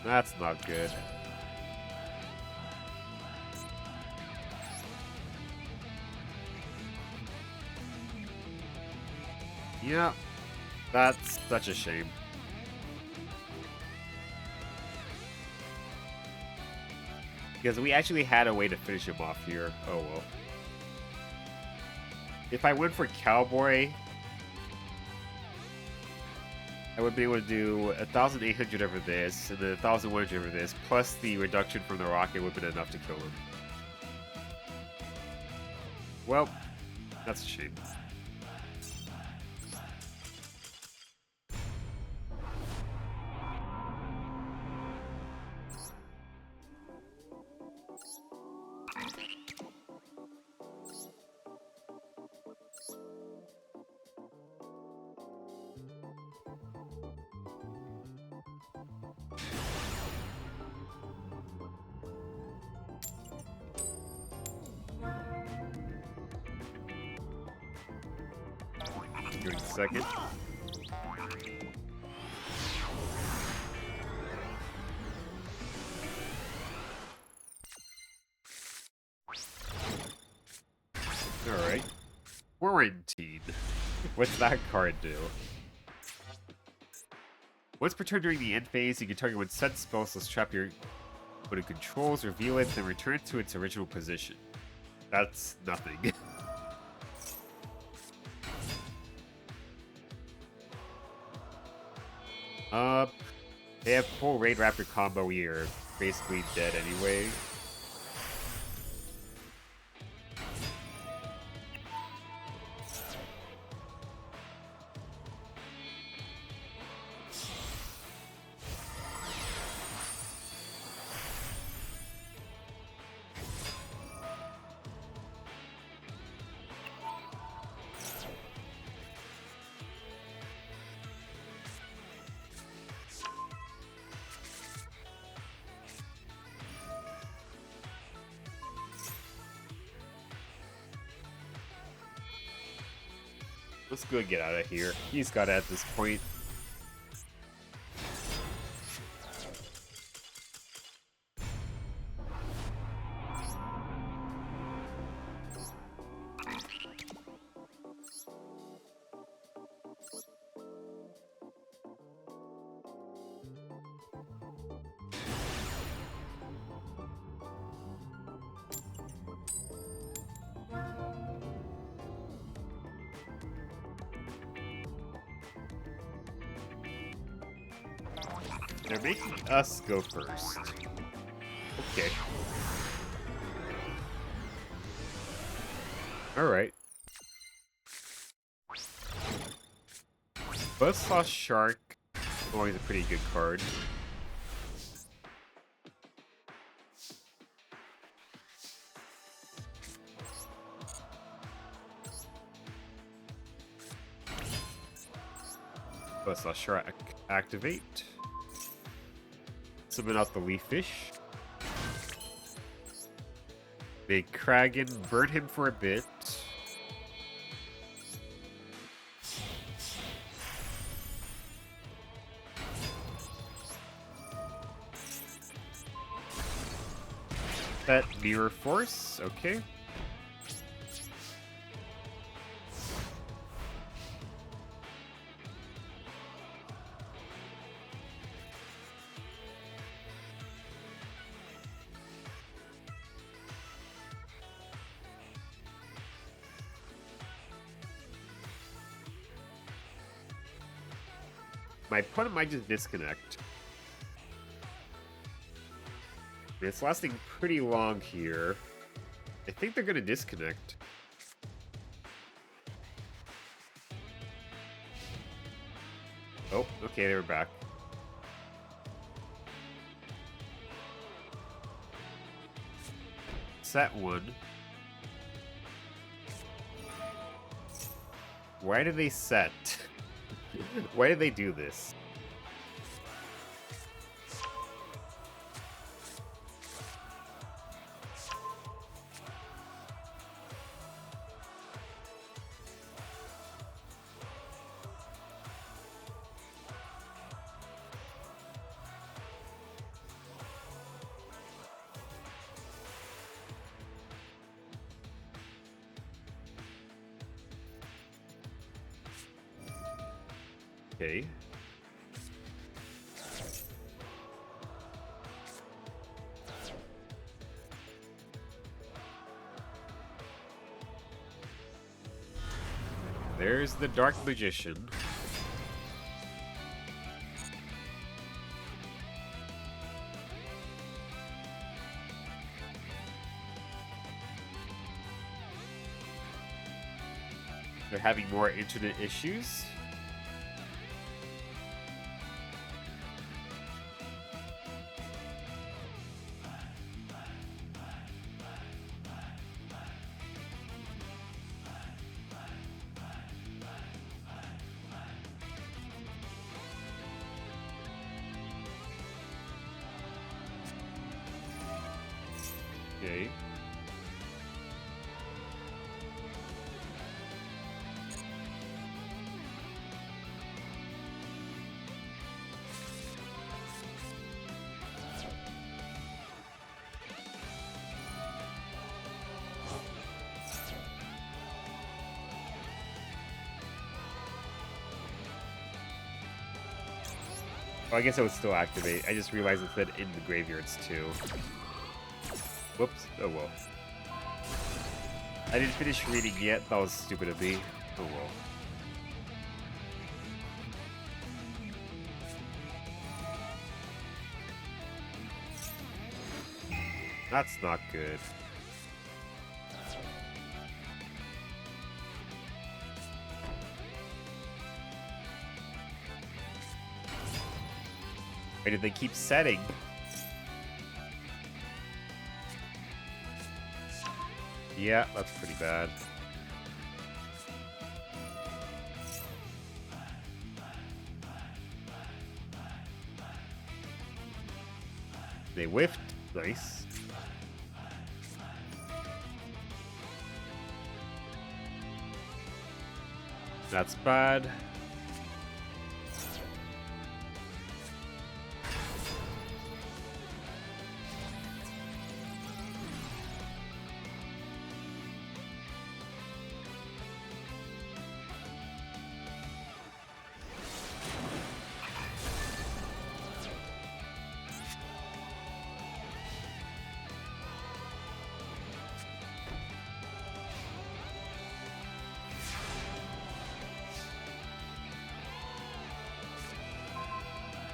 That's not good. Yeah, that's such a shame. Because we actually had a way to finish him off here. Oh well. If I went for Cowboy, I would be able to do 1,800 over this, and then 1,100 over this, plus the reduction from the rocket would have been enough to kill him. Well, that's a shame. Give it a second. Alright. Quarantine. What's that card do? Once per turn during the end phase, you can target one set spell, so trap your opponent controls, reveal it, then return it to its original position. That's nothing. They have full Raid Raptor combo, we are basically dead anyway. Let's go get out of here. He's got it at this point. They're making us go first. Okay. Alright. Buzzsaw Shark. Always a pretty good card. Buzzsaw Shark activate. Summon out the Leaf Fish. Big Kraken, burn him for a bit. That Mirror Force, okay. My opponent might just disconnect. It's lasting pretty long here. I think they're gonna disconnect. Oh, okay, they were back. Set one. Why do they set? Why did they do this? Okay. There's the Dark Magician. They're having more internet issues. Okay. Oh, I guess it would still activate. I just realized it said in the graveyards too. Whoops. Oh well. I didn't finish reading yet. That was stupid of me. Oh well. That's not good. Why did they keep setting? Yeah, that's pretty bad. They whiffed. Nice. That's bad.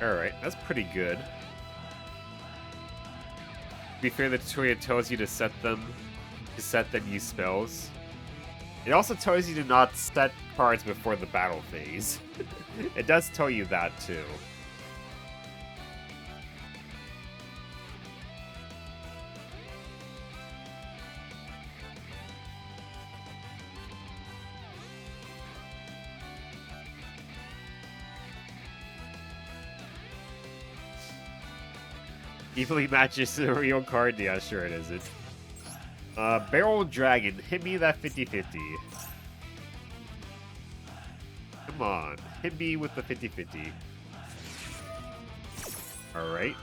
Alright, that's pretty good. To be fair, the tutorial tells you to set them use spells. It also tells you to not set cards before the battle phase. It does tell you that too. Evenly matches the real card? Yeah, sure it isn't. Barrel Dragon, hit me that 50-50. Come on, hit me with the 50-50. Alright.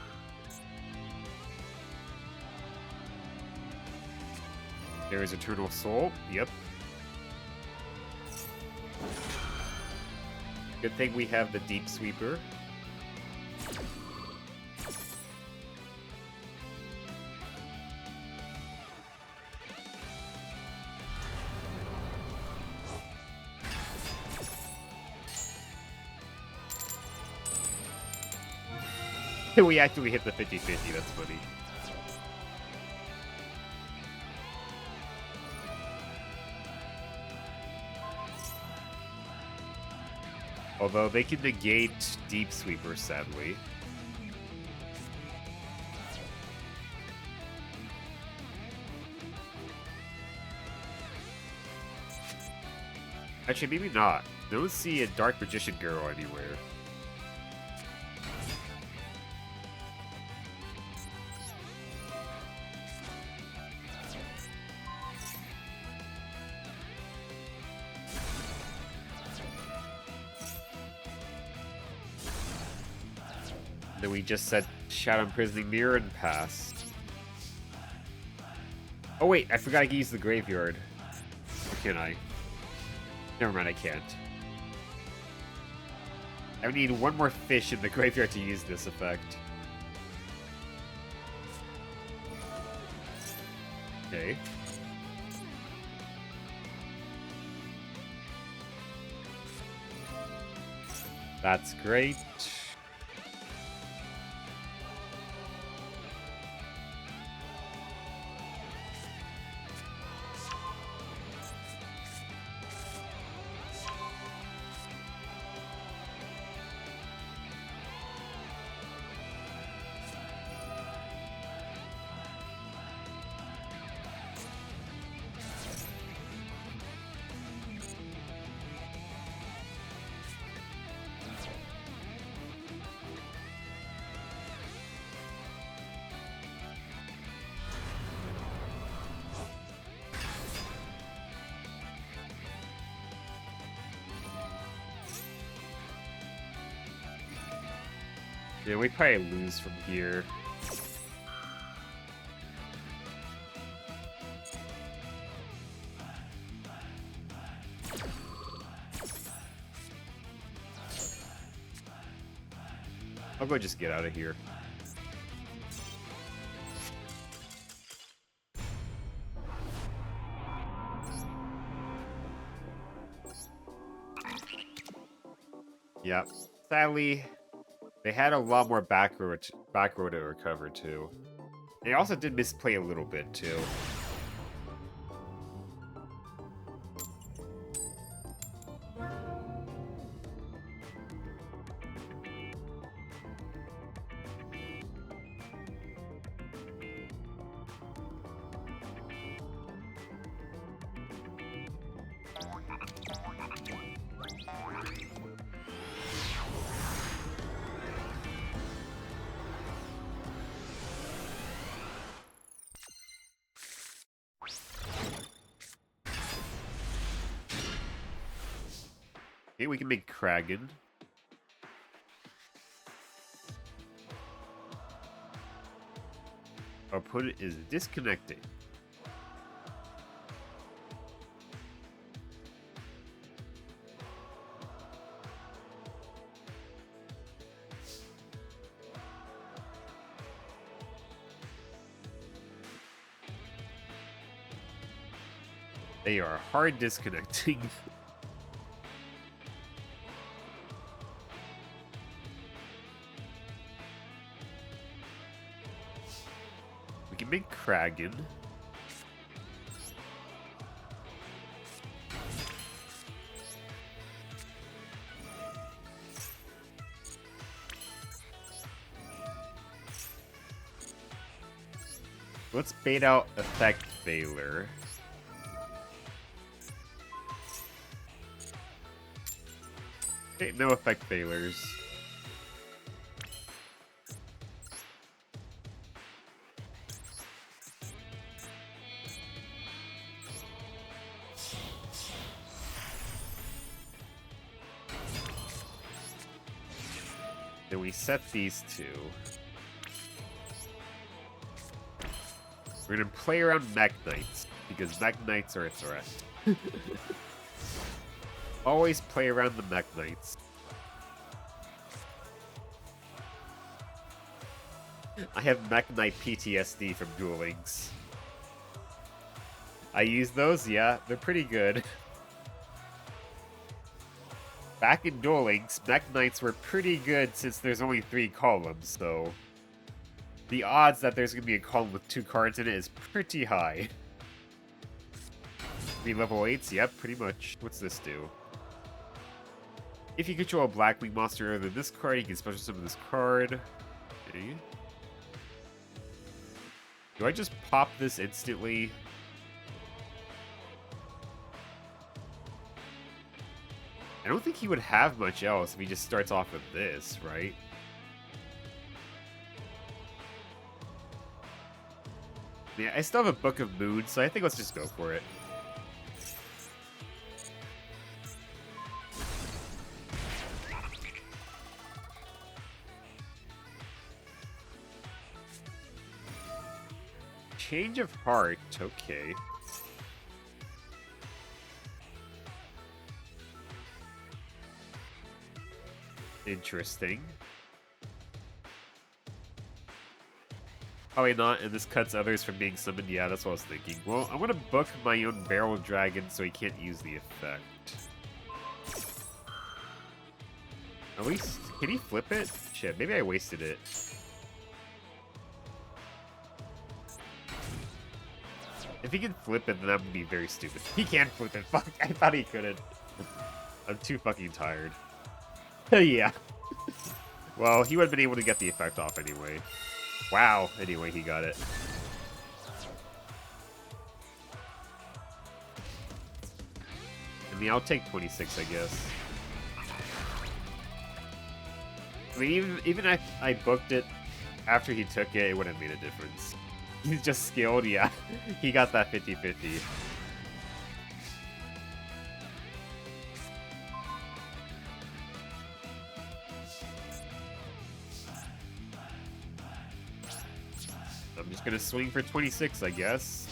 There is Eternal Soul, yep. Good thing we have the Deep Sweeper. We actually hit the 50-50, that's funny. Although they can negate Deep Sweeper, sadly. Actually, maybe not. Don't see a Dark Magician Girl anywhere. Then we just said Shadow Imprisoning Mirror and passed. Oh wait, I forgot I can use the graveyard. Or can I? Never mind, I can't. I need one more fish in the graveyard to use this effect. Okay. That's great. Yeah, we probably lose from here. I'll go just get out of here. Yep. Sadly, they had a lot more back row to recover too. They also did misplay a little bit too. Okay, we can make Kraken. Our opponent is disconnecting. They are hard disconnecting. We can make Kraken. Let's bait out Effect Failure. Okay, no Effect Failures. Then we set these two. We're gonna play around Mech Knights, because Mech Knights are a threat. Always play around the Mech Knights. I have Mech Knight PTSD from Duel Links. I use those, yeah, they're pretty good. Back in Duel Links, Mech Knights were pretty good since there's only 3 columns, so the odds that there's gonna be a column with 2 cards in it is pretty high. 3 level 8s? Yep, pretty much. What's this do? If you control a Blackwing monster other than this card, you can special summon this card. Okay. Do I just pop this instantly? I don't think he would have much else if he just starts off with this, right? Yeah, I still have a Book of Mood, so I think let's just go for it. Change of Heart, okay. Interesting. Probably not, and this cuts others from being summoned. Yeah, that's what I was thinking. Well, I'm gonna book my own Barrel Dragon so he can't use the effect. At least, can he flip it? Shit, maybe I wasted it. If he can flip it, then that would be very stupid. He can't flip it. Fuck, I thought he couldn't. I'm too fucking tired. Yeah. Well, he would have been able to get the effect off anyway. Wow. Anyway, he got it. I mean, I'll take 26, I guess. I mean, even if I booked it after he took it, it wouldn't have made a difference. He's just skilled, yeah. He got that 50-50. I'm just gonna swing for 26, I guess.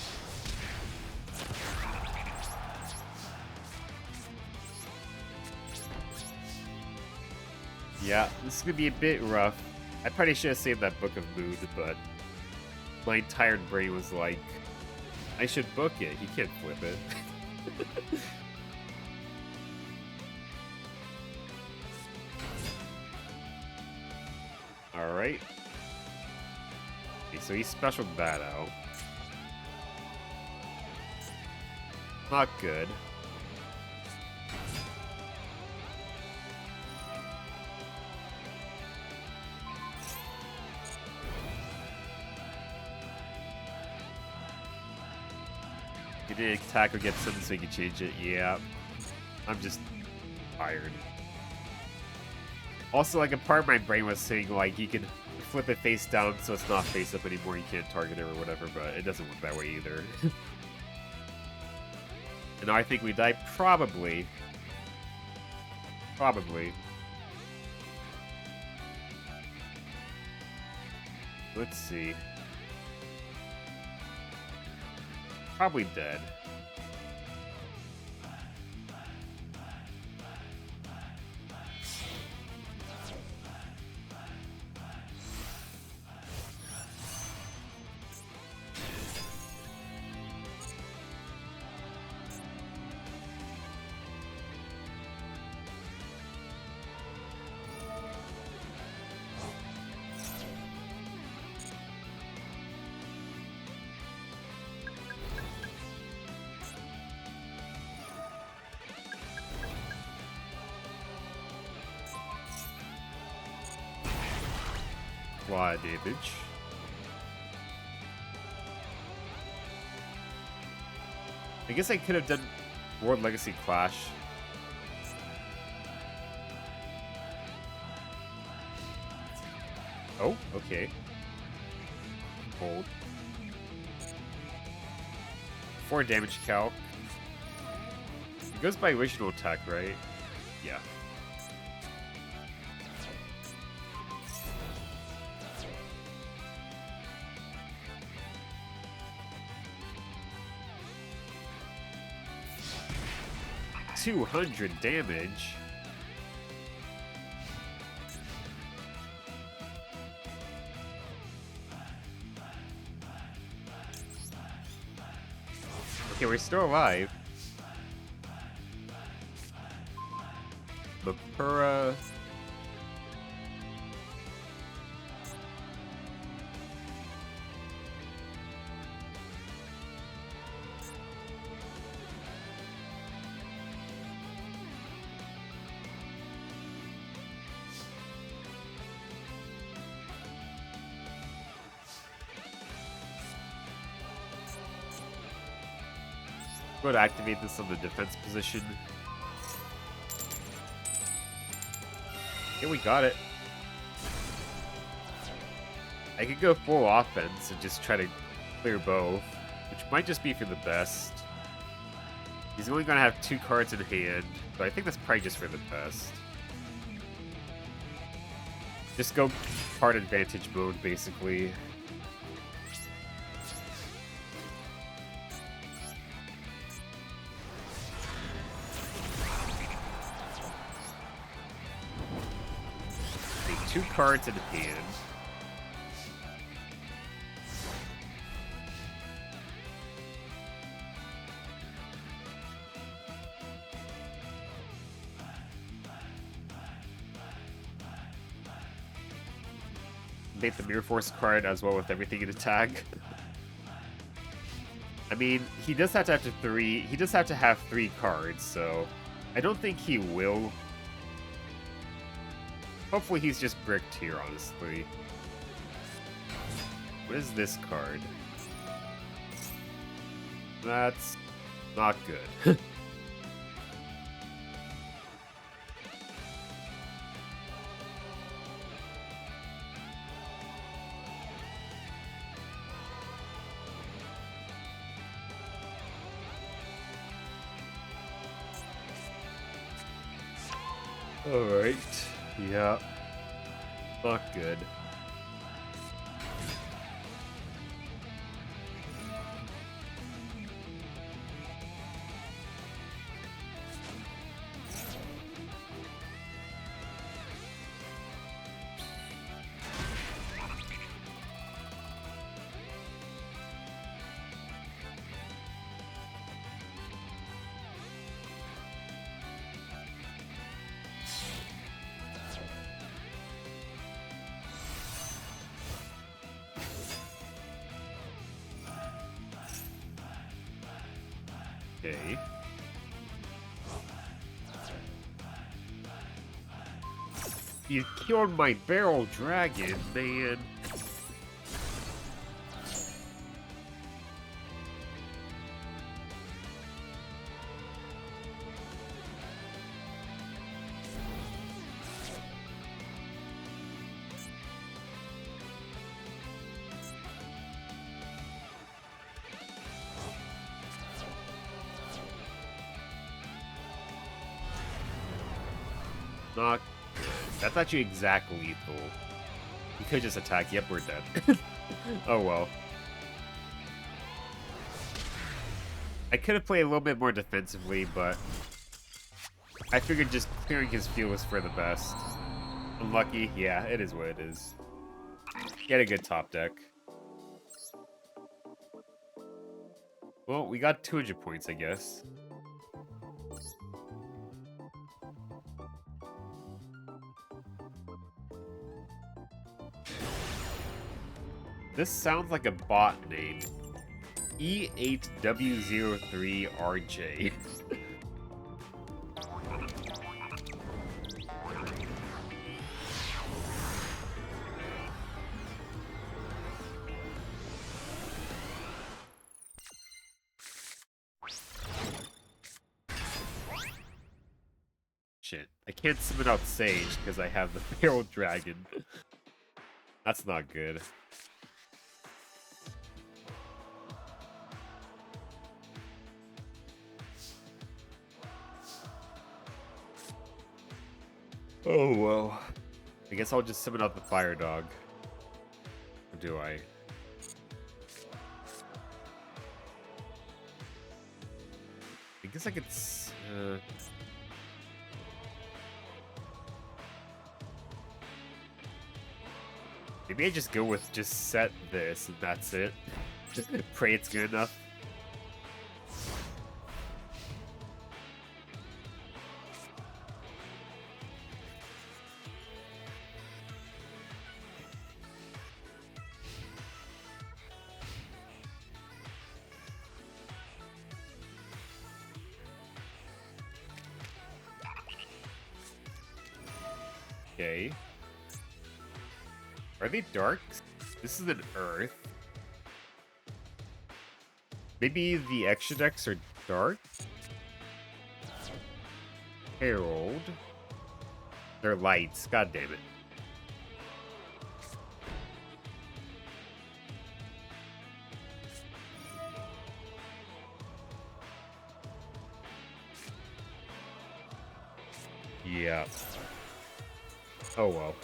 Yeah, this is gonna be a bit rough. I probably should have saved that Book of Mood, but my tired brain was like, I should book it. He can't flip it. Alright. Okay, so he specialed that out. Not good. He did attack or get something so he can change it. Yeah. I'm just tired. Also, like, a part of my brain was saying, like, you can flip it face down so it's not face up anymore, you can't target it or whatever, but it doesn't work that way either. And now I think we die probably. Probably. Let's see. Probably dead. Fly damage. I guess I could have done World Legacy Clash. Oh, okay. Hold. 4 damage calc. It goes by original attack, right? Yeah. $200 damage. Okay, we're still alive. Mapura. Go to activate this on the defense position. Okay, we got it. I could go full offense and just try to clear both, which might just be for the best. He's only gonna have 2 cards in hand, but I think that's probably just for the best. Just go card advantage mode, basically. Take 2 cards in hand. Make the Mirror Force card as well with everything in attack. I mean, he does have to have 3. He does have to have 3 cards, so I don't think he will. Hopefully, he's just bricked here. Honestly, what is this card? That's not good. Alright. Yeah. Not good. Okay. You killed my barrel dragon, man. Not good. That's actually exact lethal. You could just attack. Yep, we're dead. Oh well. I could have played a little bit more defensively, but I figured just clearing his field was for the best. Unlucky? Yeah, it is what it is. Get a good top deck. Well, we got 200 points, I guess. This sounds like a bot name. E8W03RJ. Shit, I can't summon out Sage because I have the Feral Dragon. That's not good. Oh, well. I guess I'll just summon out the Fire Dog. Or do I? I guess I could... maybe I just go with just set this and that's it. Pray it's good enough. Okay. Are they darks? This is an earth. Maybe the extra decks are dark? Herald. They're lights. God damn it. Yeah. Oh well.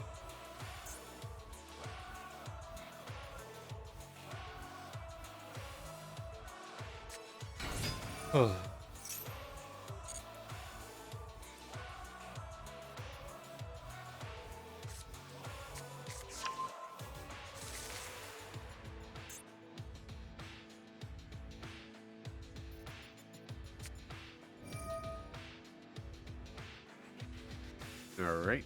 All right.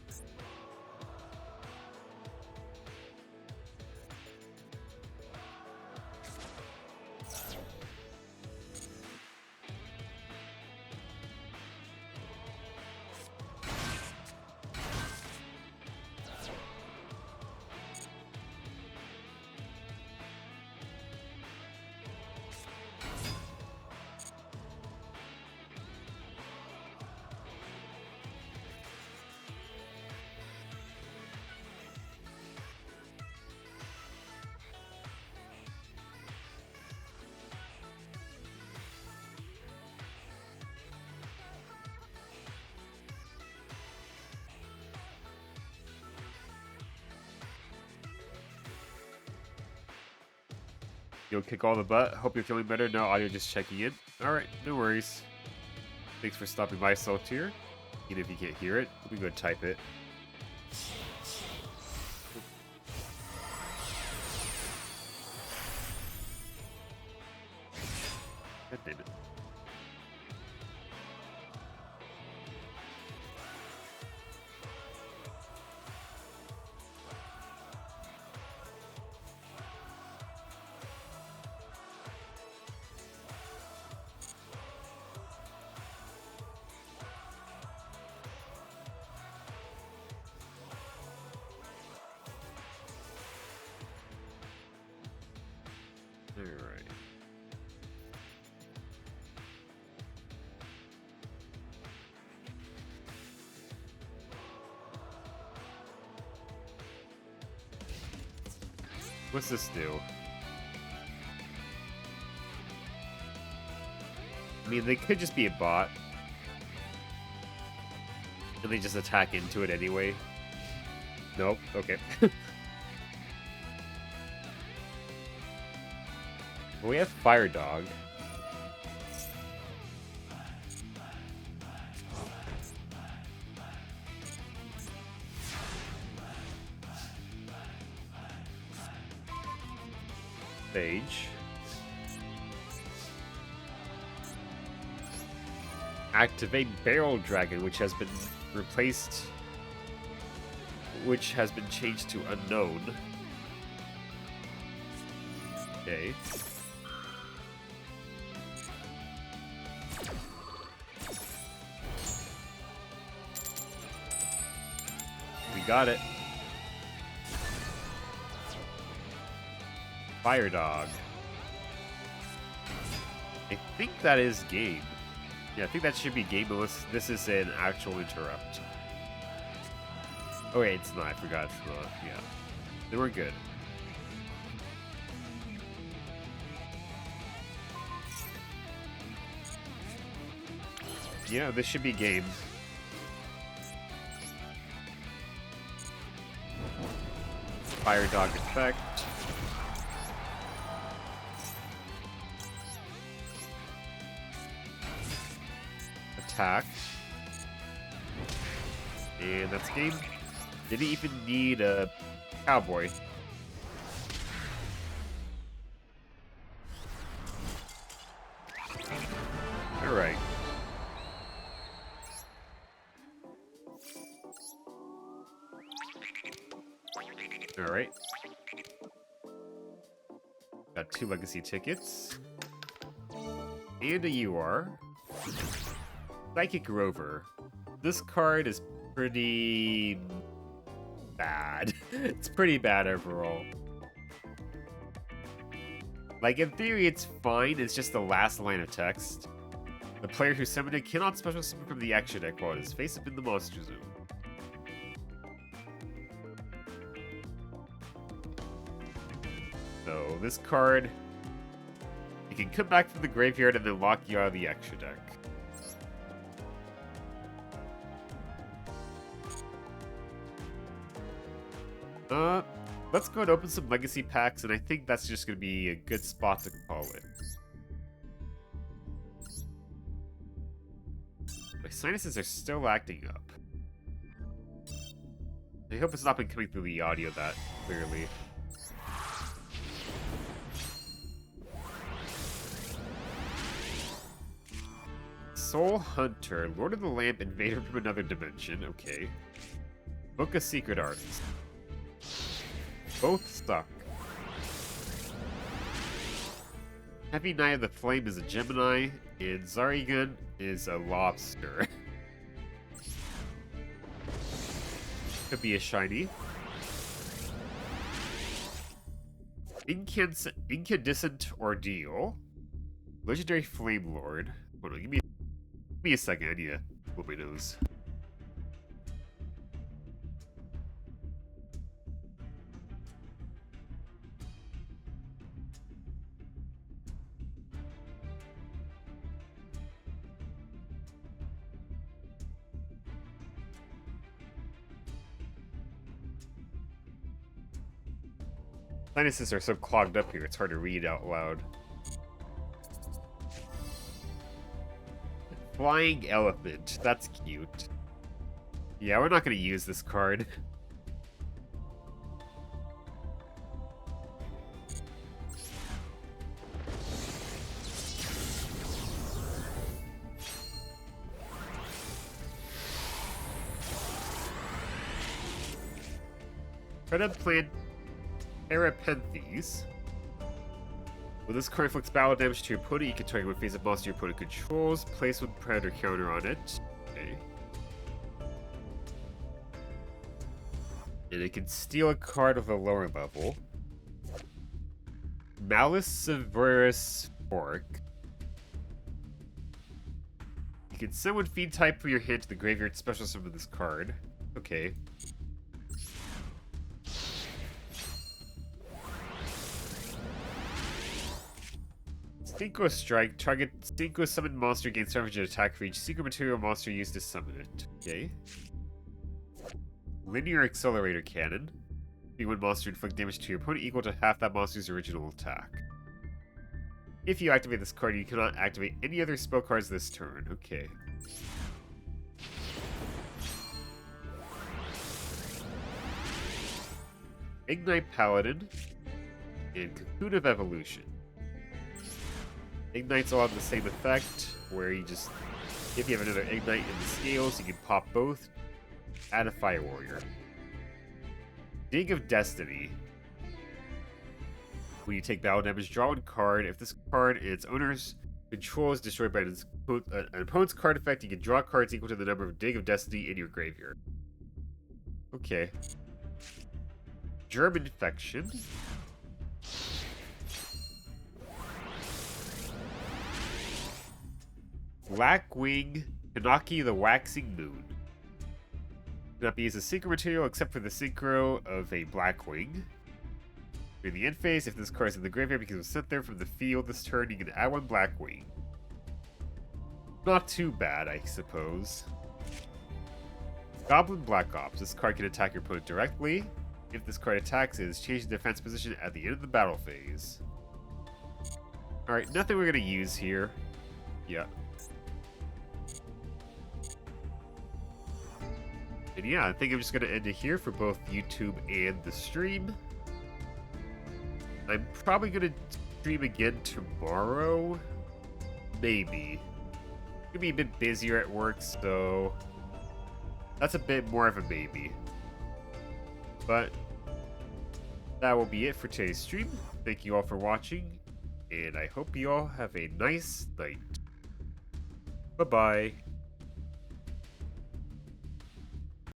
You'll kick all the butt. Hope you're feeling better. No audio, just checking in. Alright, no worries. Thanks for stopping by, Saltier. Even if you can't hear it, we go type it. God damn it. Alright. What's this do? I mean, they could just be a bot. And they just attack into it anyway. Nope, okay. Well, we have Fire Dog. Sage. Activate Barrel Dragon, which has been replaced, which has been changed to Unknown. Okay. We got it. Fire Dog. I think that is game. Yeah, I think that should be game, unless this is an actual interrupt. Oh wait, it's not. I forgot it's not. Yeah. Then we're good. Yeah, this should be game. Fire Dog effect. Attack. And that's game. Didn't even need a cowboy. Alright. Alright. Got 2 legacy tickets. And a UR. Psychic Rover. This card is pretty bad. It's pretty bad overall. Like, in theory, it's fine. It's just the last line of text. The player who summoned it cannot special summon from the action deck while it is face up in the monster zone. So, this card, you can come back from the graveyard and then lock you out of the extra deck. Let's go and open some legacy packs, and I think that's just going to be a good spot to call it. My sinuses are still acting up. I hope it's not been coming through the audio that clearly. Soul Hunter, Lord of the Lamp, Invader from another dimension. Okay. Book of Secret Arts. Both suck. Heavy Knight of the Flame is a Gemini, and Zarigan is a lobster. Could be a shiny. Incandescent Ordeal. Legendary Flame Lord. Hold on, give me a second, I need to blow my nose. Sinuses are so clogged up here, it's hard to read out loud. Flying Elephant. That's cute. Yeah, we're not going to use this card. Try to plant Parapenthes. When this card inflicts battle damage to your opponent, you can target one face-up monster your opponent controls. Place one predator counter on it. Okay. And it can steal a card with a lower level. Malice Severus Fork. You can summon feed type from your hand to the graveyard, special summon this card. Okay. Synchro Strike. Target Synchro Summon monster gains 700 attack for each secret material monster used to summon it. Okay. Linear Accelerator Cannon. Being one monster inflict damage to your opponent equal to half that monster's original attack. If you activate this card, you cannot activate any other spell cards this turn. Okay. Ignite Paladin and Cocoon of Evolution. Ignites all have the same effect, where you just, if you have another Ignite in the scales, you can pop both, add a Fire Warrior. Dig of Destiny. When you take battle damage, draw one card. If this card and its owner's control is destroyed by an opponent's card effect, you can draw cards equal to the number of Dig of Destiny in your graveyard. Okay. Germ Infection. Blackwing Kanaki the Waxing Moon. Cannot be used as synchro material except for the synchro of a Blackwing. During the end phase, if this card is in the graveyard because it was sent there from the field this turn, you can add one Blackwing. Not too bad, I suppose. Goblin Black Ops. This card can attack your opponent directly. If this card attacks, it is changed the defense position at the end of the battle phase. Alright, nothing we're going to use here. Yeah. And yeah, I think I'm just going to end it here for both YouTube and the stream. I'm probably going to stream again tomorrow. Maybe. Gonna be a bit busier at work, so that's a bit more of a maybe. But that will be it for today's stream. Thank you all for watching, and I hope you all have a nice night. Bye-bye.